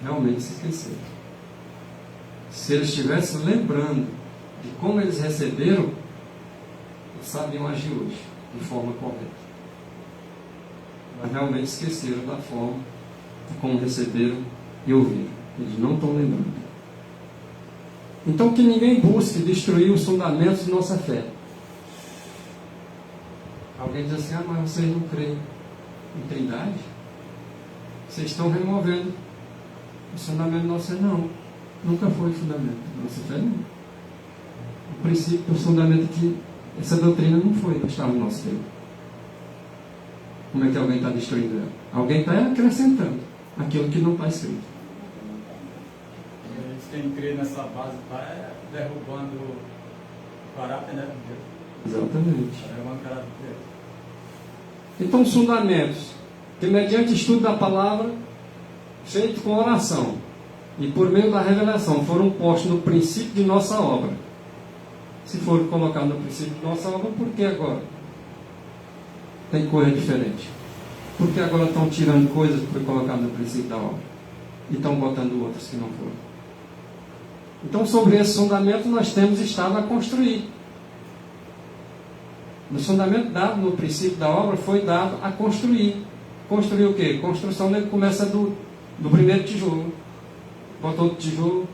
Realmente se esqueceram. Se eles estivessem lembrando de como eles receberam, eles sabiam agir hoje de forma correta. Mas realmente esqueceram da forma como receberam e ouviram. Eles não estão lembrando. Então que ninguém busque destruir os fundamentos de nossa fé. Alguém diz assim, mas vocês não creem em Trindade? Vocês estão removendo o fundamento da nossa fé. Não, nunca foi o fundamento da nossa fé, não. O princípio, o fundamento que essa doutrina não foi, não estava no nosso tempo. Como é que alguém está destruindo ela? Alguém está acrescentando aquilo que não está escrito.
Quem crê nessa base está derrubando o caráter, né, de Deus.
Exatamente.
Está derrubando o caráter de Deus.
Então, os fundamentos, que mediante estudo da palavra, feito com oração, e por meio da revelação, foram postos no princípio de nossa obra. Se foram colocados no princípio de nossa obra, por que agora tem coisa diferente? Por que agora estão tirando coisas que foi colocado no princípio da obra? E estão botando outras que não foram? Então, sobre esse fundamento, nós temos estado a construir. O fundamento dado no princípio da obra foi dado a construir. Construir o quê? Construção começa do primeiro tijolo. Bota outro tijolo,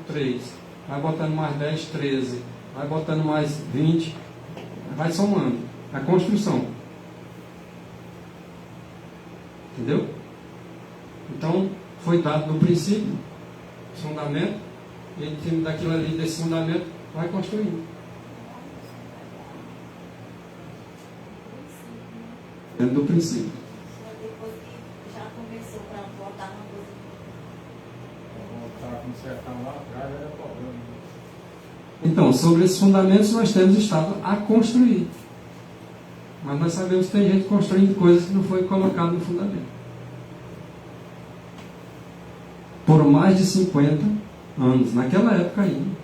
3. Vai botando mais 10, 13. Vai botando mais 20. Vai somando. A construção. Entendeu? Então, foi dado no princípio, fundamento, e em cima daquilo ali, desse fundamento, vai construindo. Dentro do princípio.
Depois que já começou para voltar na coisa.
Voltar a consertar lá atrás era problema.
Então, sobre esses fundamentos, nós temos estado a construir. Mas nós sabemos que tem gente construindo coisas que não foi colocado no fundamento. Por mais de 50 anos, naquela época ainda,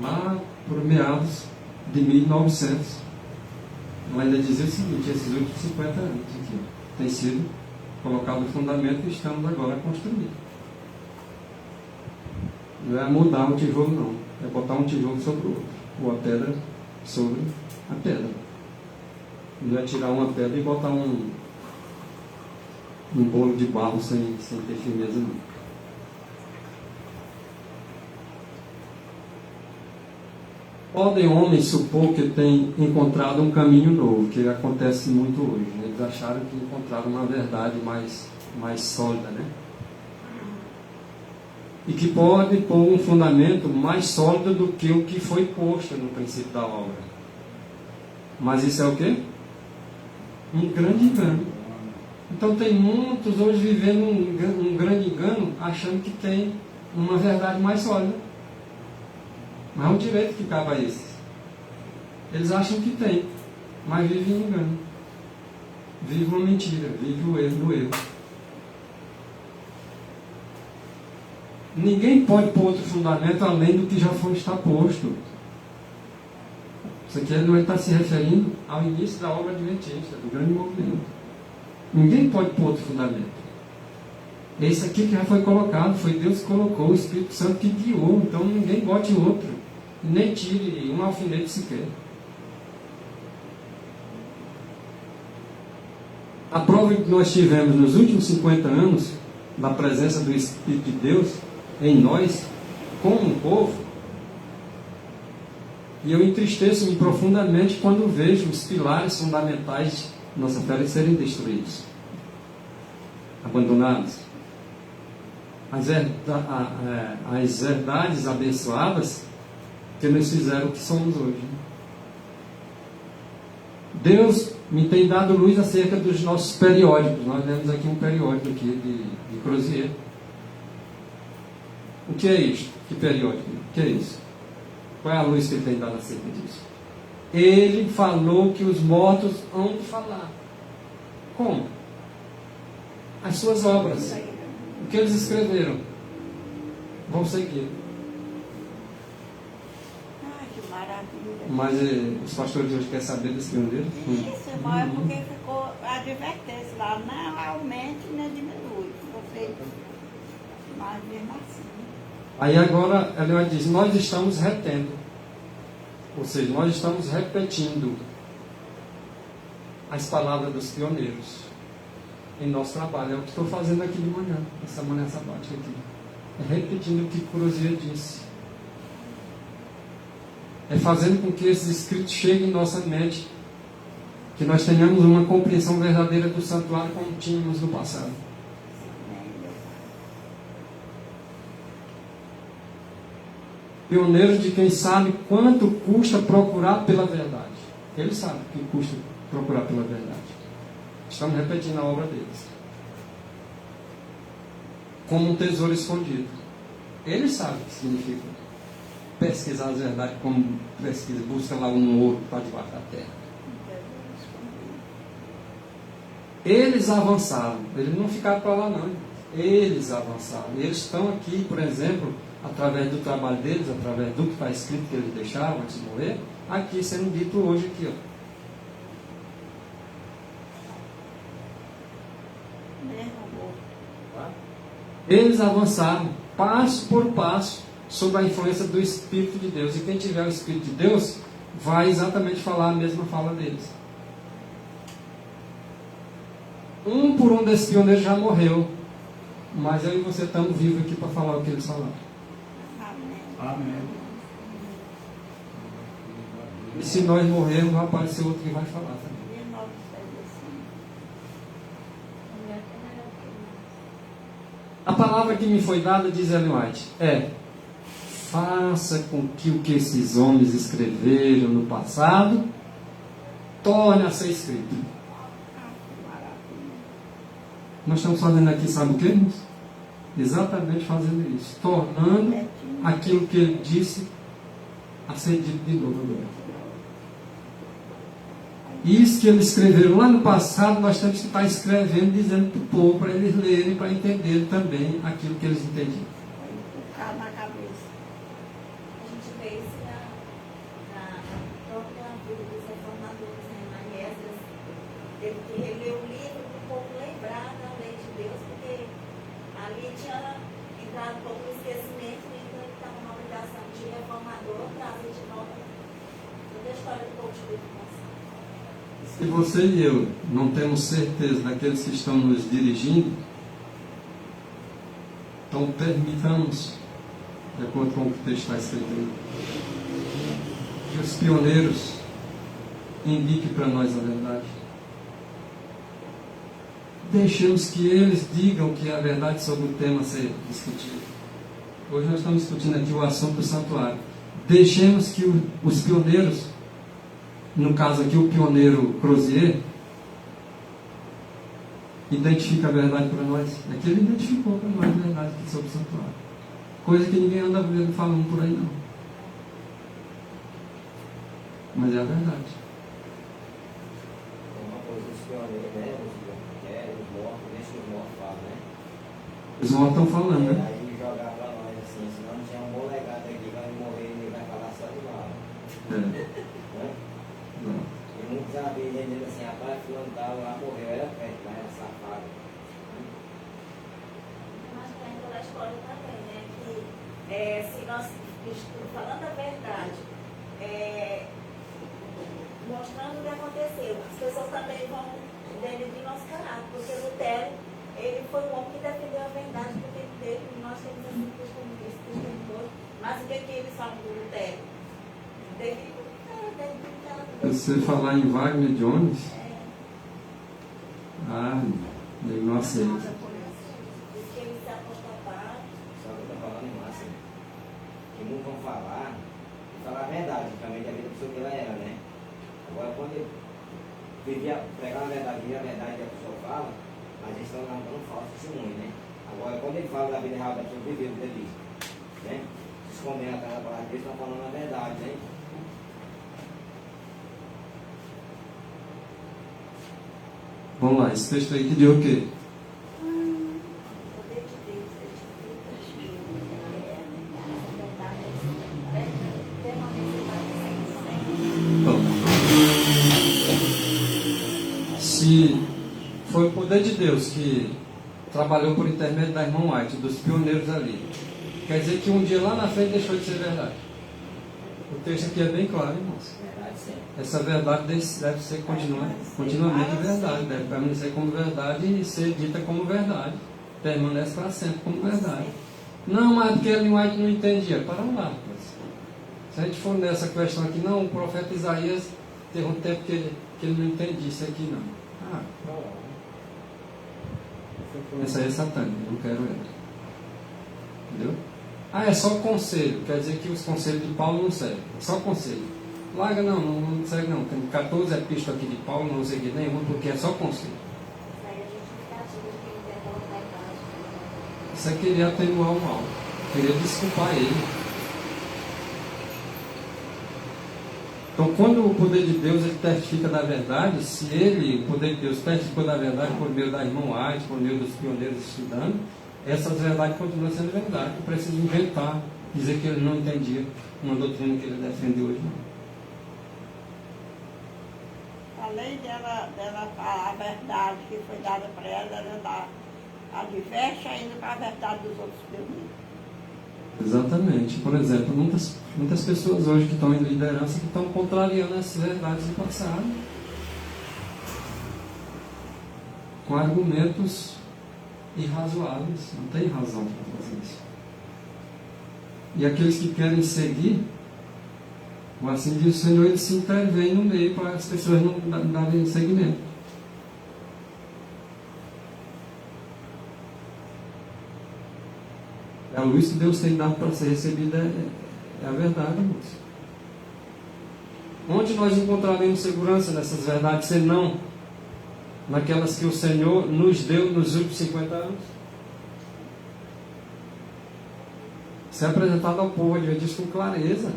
lá por meados de 1900, ela ainda dizia o seguinte: esses últimos 50 anos aqui tem sido colocado o fundamento e estamos agora a construir. Não é mudar um tijolo, não. É botar um tijolo sobre o outro, ou a pedra sobre a pedra. Não é tirar uma pedra e botar um bolo de barro sem ter firmeza, não. Podem homens supor que têm encontrado um caminho novo, que acontece muito hoje. Né? Eles acharam que encontraram uma verdade mais sólida, né? E que pode pôr um fundamento mais sólido do que o que foi posto no princípio da obra. Mas isso é o quê? Um grande engano. Então tem muitos hoje vivendo um grande engano, achando que tem uma verdade mais sólida. Mas é um direito que cabe a esses. Eles acham que tem, mas vivem em engano. Vivem uma mentira, vivem o erro no erro. Ninguém pode pôr outro fundamento além do que já está posto. Isso aqui não está se referindo ao início da obra adventista, do grande movimento. Ninguém pode pôr outro fundamento. Esse aqui que já foi colocado, foi Deus que colocou, o Espírito Santo que guiou. Então ninguém bote outro, nem tire um alfinete sequer. A prova que nós tivemos nos últimos 50 anos da presença do Espírito de Deus em nós, como um povo, e eu entristeço-me profundamente quando vejo os pilares fundamentais da nossa fé serem destruídos, abandonados. As verdades abençoadas que nos fizeram o que somos hoje. Deus me tem dado luz acerca dos nossos periódicos. Nós lemos aqui um periódico aqui de Crozier. O que é isso? Que periódico? O que é isso? Qual é a luz que ele tem dado acerca disso? Ele falou que os mortos hão de falar. Como? As suas obras. O que eles escreveram? Vão seguir.
Ai,
Mas os pastores hoje querem saber desse pioneiro?
Isso, irmão, é porque ficou a advertência lá, não aumente nem diminui. Ficou feito, mas mesmo assim.
Aí agora ela diz, nós estamos retendo. Ou seja, nós estamos repetindo as palavras dos pioneiros em nosso trabalho. É o que estou fazendo aqui de manhã, essa manhã sabática aqui. É repetindo o que Crozier disse. É fazendo com que esses escritos cheguem em nossa mente, que nós tenhamos uma compreensão verdadeira do santuário como tínhamos no passado. Pioneiros de quem sabe quanto custa procurar pela verdade. Eles sabem o que custa procurar pela verdade. Estamos repetindo a obra deles. Como um tesouro escondido. Eles sabem o que significa pesquisar as verdades, como pesquisa, busca lá um ouro para debaixo da terra. Eles avançaram. Eles não ficaram para lá, não. Eles avançaram. Eles estão aqui, por exemplo, através do trabalho deles, através do que está escrito que eles deixaram antes de morrer, aqui sendo dito hoje aqui, ó. Eles avançaram passo por passo sob a influência do Espírito de Deus. E quem tiver o Espírito de Deus vai exatamente falar a mesma fala deles. Um por um desses pioneiros já morreu, mas eu e você estamos vivos aqui para falar o que eles falaram.
Amém.
E se nós morrermos, vai aparecer outro que vai falar também. A palavra que me foi dada, diz Ellen White, é: faça com que o que esses homens escreveram no passado torne a ser escrito. Nós estamos fazendo aqui, sabe o que, irmãos? Exatamente fazendo isso, tornando aquilo que ele disse a ser dito de novo agora. Isso que eles escreveram lá no passado, nós temos que estar escrevendo, dizendo para o povo, para eles lerem, para entenderem também aquilo que eles entendiam.
Na cabeça.
A gente vê isso na própria vida dos reformadores, né? Mas Esdras teve que reler o livro para o povo lembrar da lei de Deus, porque ali tinha entrado um pouco no esquecimento, e então ele estava uma obrigação de reformador trazer de volta toda a história do povo de Deus.
Se você e eu não temos certeza daqueles que estão nos dirigindo, então permitamos, de acordo com o que o texto está escrito, que os pioneiros indiquem para nós a verdade. Deixemos que eles digam que é a verdade sobre o tema a ser discutido. Hoje nós estamos discutindo aqui o assunto do santuário. Deixemos que os pioneiros, no caso aqui o pioneiro Crozier, identifica a verdade para nós. É que ele identificou para nós a verdade sobre o santuário. Coisa que ninguém anda vendo falando por aí não. Mas é a verdade.
Uma coisa dos pioneiros, né? Os mortos, deixa os mortos falam, né?
Os mortos estão falando, né?
Aí jogar para nós assim, senão não tinha um bom legado aqui, vai morrer e vai falar só de mal.
É.
Né?
Não.
E muitos sabem dizendo assim, rapaz, fulano tal lá morreu, era perto, mas era safado.
Mas tem aquela história também, né? Que se nós falando a verdade, mostrando o que aconteceu, as pessoas também vão denegrir nosso caráter, porque Lutero, ele foi um homem que defendeu a verdade do tempo dele, e nós temos assim testemunhos, mas o que eles falam do Lutero?
Você falar em Wagner Jones, ele não aceita.
Porque eles se apostataram.
Só que eu estou falando em massa, né? Que muitos vão falar, e falar a verdade, também da vida da pessoa que ela era, né? Agora, quando ele vivia, pregar a verdade, vivia a verdade que a pessoa fala, mas eles estão dando falso testemunho, né? Agora, quando ele fala da vida real da pessoa, viveu dele, né? Se escondendo atrás da palavra de Deus, estão falando a verdade, né?
Vamos lá, esse texto aí que deu o quê? Se foi o poder de Deus que trabalhou por intermédio da irmã White, dos pioneiros ali, quer dizer que um dia lá na frente deixou de ser verdade. O texto aqui é bem claro, irmãos. Essa verdade deve ser continuamente verdade, deve permanecer como verdade e ser dita como verdade. Permanece para sempre como verdade. Não, mas porque Ellen White não entendia. Para lá. Se a gente for nessa questão aqui, não, o profeta Isaías teve um tempo que ele não entendia isso aqui, não. Essa aí é satânica, não quero ela. Entendeu? É só conselho, quer dizer que os conselhos de Paulo não servem. É só conselho. Larga não segue não. Tem 14 epístolas aqui de Paulo, não segui nenhuma, porque é só conselho. Isso é querer atenuar o mal, querer desculpar ele. Então, quando o poder de Deus ele testifica da verdade, se ele, o poder de Deus, testificou da verdade por meio da irmã White, por meio dos pioneiros estudando, essas verdades continuam sendo verdade. Não precisa inventar, dizer que ele não entendia uma doutrina que ele defende hoje, não.
Além dela falar a verdade que foi dada para ela adverte ainda para a verdade dos outros pioneiros.
Exatamente. Por exemplo, muitas pessoas hoje que estão em liderança que estão contrariando essas verdades do passado com argumentos irrazoáveis. Não tem razão para fazer isso. E aqueles que querem seguir, assim diz o Senhor, ele se intervém no meio para as pessoas não darem seguimento. A luz que Deus tem dado para ser recebida é a verdade, irmãos. Onde nós encontraremos segurança nessas verdades, senão naquelas que o Senhor nos deu nos últimos 50 anos? Ser apresentado ao povo adventista com clareza,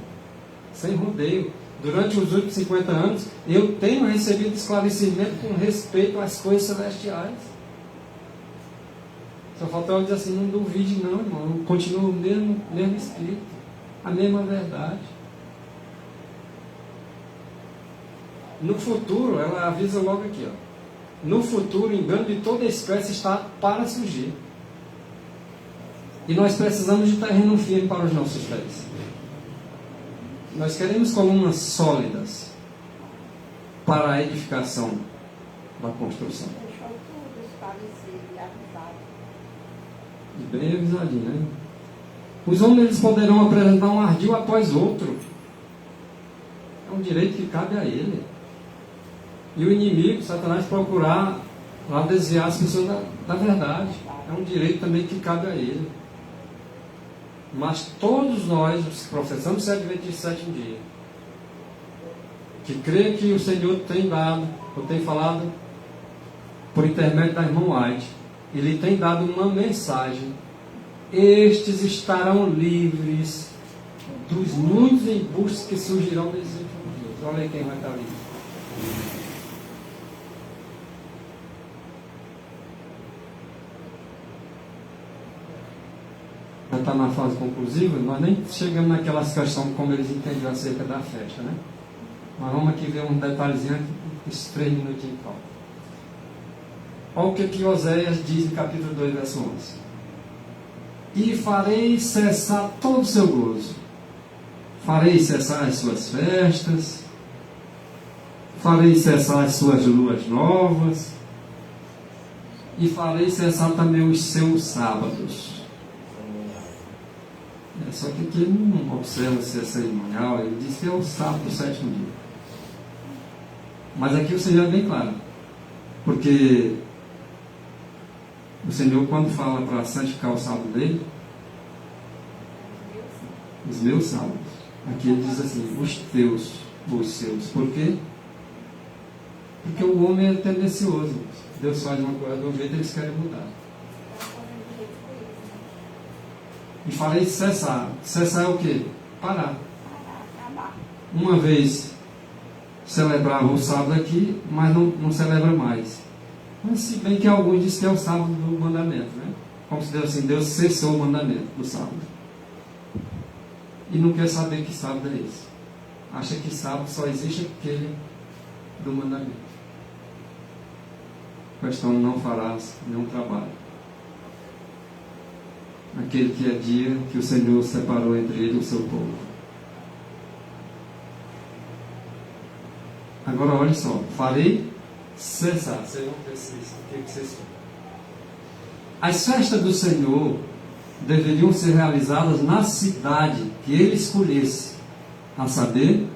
sem rodeio. Durante os últimos 50 anos, eu tenho recebido esclarecimento com respeito às coisas celestiais. Só falta eu dizer assim, não duvide não, irmão. Continua o mesmo espírito, a mesma verdade. No futuro, ela avisa logo aqui, ó. No futuro, o engano de toda espécie está para surgir. E nós precisamos de terreno firme para os nossos pés. Nós queremos colunas sólidas para a edificação da construção.
Deixou tudo esclarecido e avisado.
E bem avisadinho, né? Os homens eles poderão apresentar um ardil após outro. É um direito que cabe a ele. E o inimigo, Satanás, procurar lá desviar as pessoas da verdade. É um direito também que cabe a ele. Mas todos nós, os que professamos ser adventistas do sétimo dia, que creem que o Senhor tem dado, ou tem falado, por intermédio da irmã White, Ele tem dado uma mensagem. Estes estarão livres dos muitos embustes que surgirão nesses últimos dias. Olha aí quem vai estar livre. Já está na fase conclusiva, nós nem chegamos naquelas questões como eles entendiam acerca da festa, né? Mas vamos aqui ver um detalhezinho, esses 3 minutinhos de falta. Olha o que Oséias diz no capítulo 2, verso 11. E farei cessar todo o seu gozo. Farei cessar as suas festas. Farei cessar as suas luas novas. E farei cessar também os seus sábados. Só que aqui ele não observa se é cerimonial, ele diz que é o sábado do sétimo dia. Mas aqui o Senhor é bem claro. Porque o Senhor, quando fala para santificar o sábado dele, os meus sábados, aqui ele diz assim, os teus, os seus. Por quê? Porque o homem é tendencioso. Deus faz uma coisa de um jeito, eles querem mudar. E farei cessar. Cessar é o quê? Parar. Uma vez celebrava o sábado aqui, mas não celebra mais. Mas se bem que alguns dizem que é o sábado do mandamento, né? Como se Deus assim, Deus cessou o mandamento do sábado. E não quer saber que sábado é esse. Acha que sábado só existe aquele do mandamento. questão não farás nenhum trabalho. Aquele que é dia que o Senhor separou entre ele e o seu povo. Agora olha só, farei cessar. Vocês vão ver se isso, o que cessou. As festas do Senhor deveriam ser realizadas na cidade que ele escolhesse, a saber,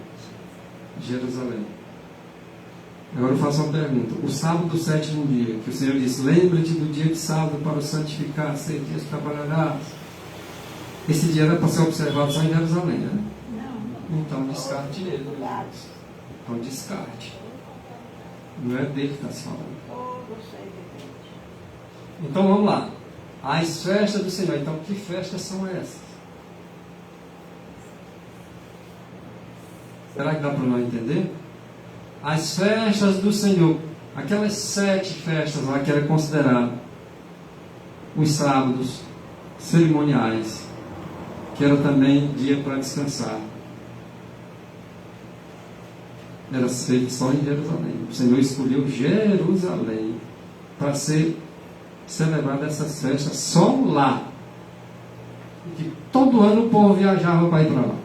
Jerusalém. Agora eu faço uma pergunta. O sábado do sétimo dia, que o Senhor disse, lembra-te do dia de sábado para o santificar, 6 dias trabalharás. Esse dia era para ser observado só em Jerusalém, né?
Não.
Então descarte ele, meu Deus. Então descarte. Não é dele que está se falando. Então vamos lá. As festas do Senhor. Então que festas são essas? Será que dá para nós entender? As festas do Senhor. Aquelas 7 festas lá que era considerado os sábados cerimoniais, que era também dia para descansar. Era feito só em Jerusalém. O Senhor escolheu Jerusalém para ser celebrada essas festas só lá. E que todo ano o povo viajava para ir para lá.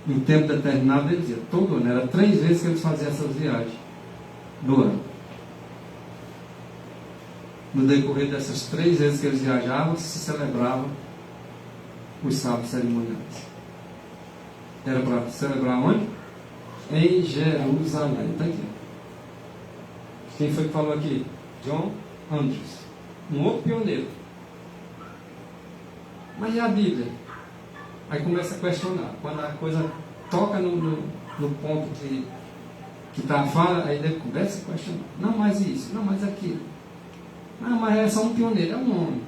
Em tempo determinado, ele dizia, todo ano. Era 3 vezes que eles faziam essas viagens no ano. No decorrer dessas 3 vezes que eles viajavam, se celebrava os sábados cerimoniais. Era para celebrar onde? Em Jerusalém. Está aqui. Quem foi que falou aqui? John Andrews. Um outro pioneiro. Mas e a Bíblia? Aí começa a questionar. Quando a coisa toca no ponto que está a fala, aí ele começa a questionar. Não mais isso, não mais aquilo. Não, mas é só um pioneiro, é um homem.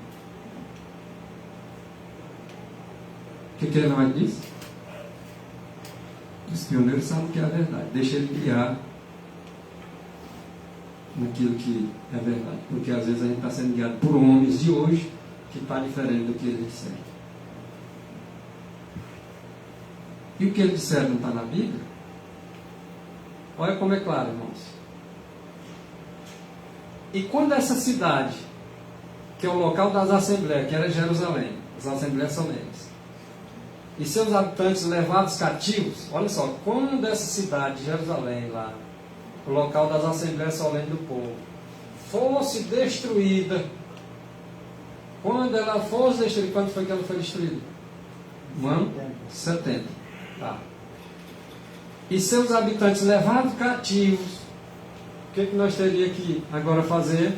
O que ele mais diz? Os pioneiros sabem o que é a verdade. Deixa ele guiar naquilo que é verdade. Porque às vezes a gente está sendo guiado por homens de hoje que está diferente do que eles disseram. E o que eles disseram não está na Bíblia? Olha como é claro, irmãos. E quando essa cidade, que é o local das assembleias, que era Jerusalém, as assembleias solenes, e seus habitantes levados cativos, olha só, quando essa cidade, Jerusalém, lá, o local das assembleias solenes do povo, fosse destruída, quando ela fosse destruída, quando foi que ela foi destruída? No ano 70. Tá. E seus habitantes levados cativos, o que nós teríamos que agora fazer?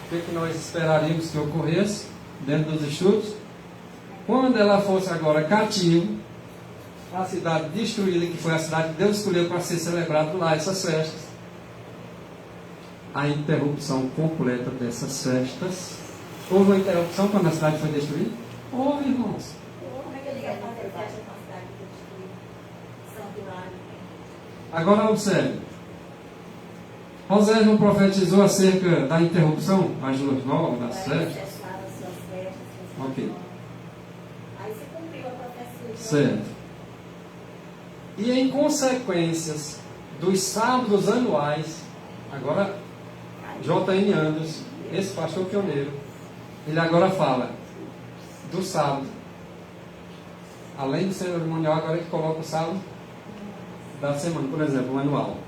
O que nós esperaríamos que ocorresse dentro dos estudos? Quando ela fosse agora cativa, a cidade destruída, que foi a cidade que Deus escolheu para ser celebrado lá, essas festas, a interrupção completa dessas festas. Houve uma interrupção quando a cidade foi destruída? Houve, irmãos.
Como é que ele vai fazer festa com a cidade destruída? São Pilar.
Agora observe. Osés não profetizou acerca da interrupção das luas novas, das festas? Ok.
Aí se cumpriu a profecia.
Certo. E em consequências dos sábados anuais, agora J.N. Andrews, esse pastor pioneiro, ele agora fala do sábado. Além do cerimonial, agora ele coloca o sábado da semana, por exemplo, o anual.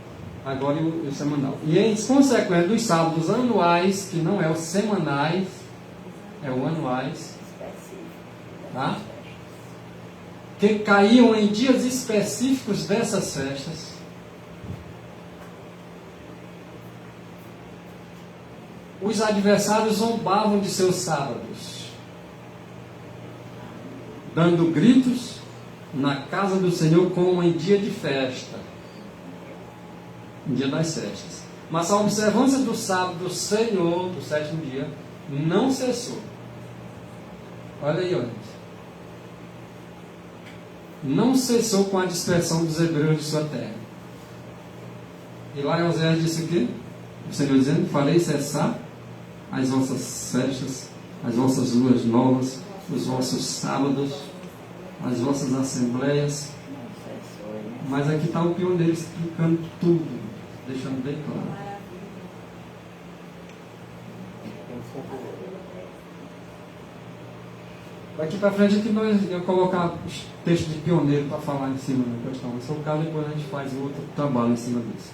Agora o semanal. E em consequência dos sábados anuais, que não é os semanais, é o anuais, tá? Que caíam em dias específicos dessas festas, os adversários zombavam de seus sábados, dando gritos na casa do Senhor como em dia de festa, em dia das festas. Mas a observância do sábado do Senhor, do 7º dia, não cessou. Olha aí, olha. Não cessou com a dispersão dos hebreus de sua terra. E lá em Oséias disse o quê? O Senhor dizendo, farei cessar as vossas festas, as vossas luas novas, os vossos sábados, as vossas assembleias. Mas aqui está o pioneiro explicando tudo, deixando bem claro. Daqui para frente aqui nós eu colocar os textos de pioneiro para falar em cima da questão. Se for o caso, depois a gente faz outro trabalho em cima disso.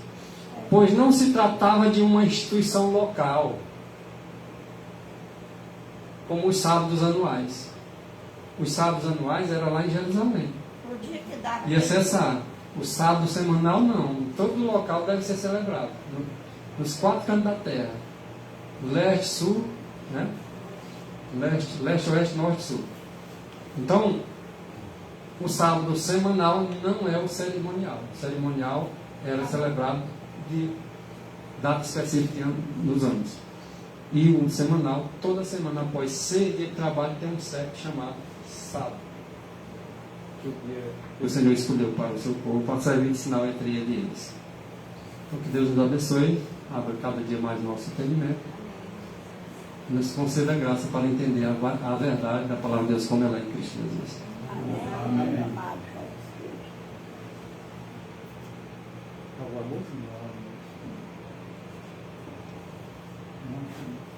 Pois não se tratava de uma instituição local, como os sábados anuais. Os sábados anuais era lá em Jerusalém.
No dia que dá.
Ia cessar. O sábado semanal não. Todo local deve ser celebrado. Nos 4 cantos da terra. Leste, sul, né? Leste, oeste, norte, sul. Então, o sábado semanal não é o cerimonial. O cerimonial era celebrado de data específica nos anos. E o semanal, toda semana após 6 dias de trabalho, tem um certo chamado sábado. Que o Senhor escolheu para o seu povo, para servir de sinal entre ele e eles. Então, que Deus nos abençoe, abra cada dia mais o nosso entendimento. Nos conceda graça para entender a verdade da palavra de Deus como ela é em Cristo Jesus.
Amém.
Alguma música? Não.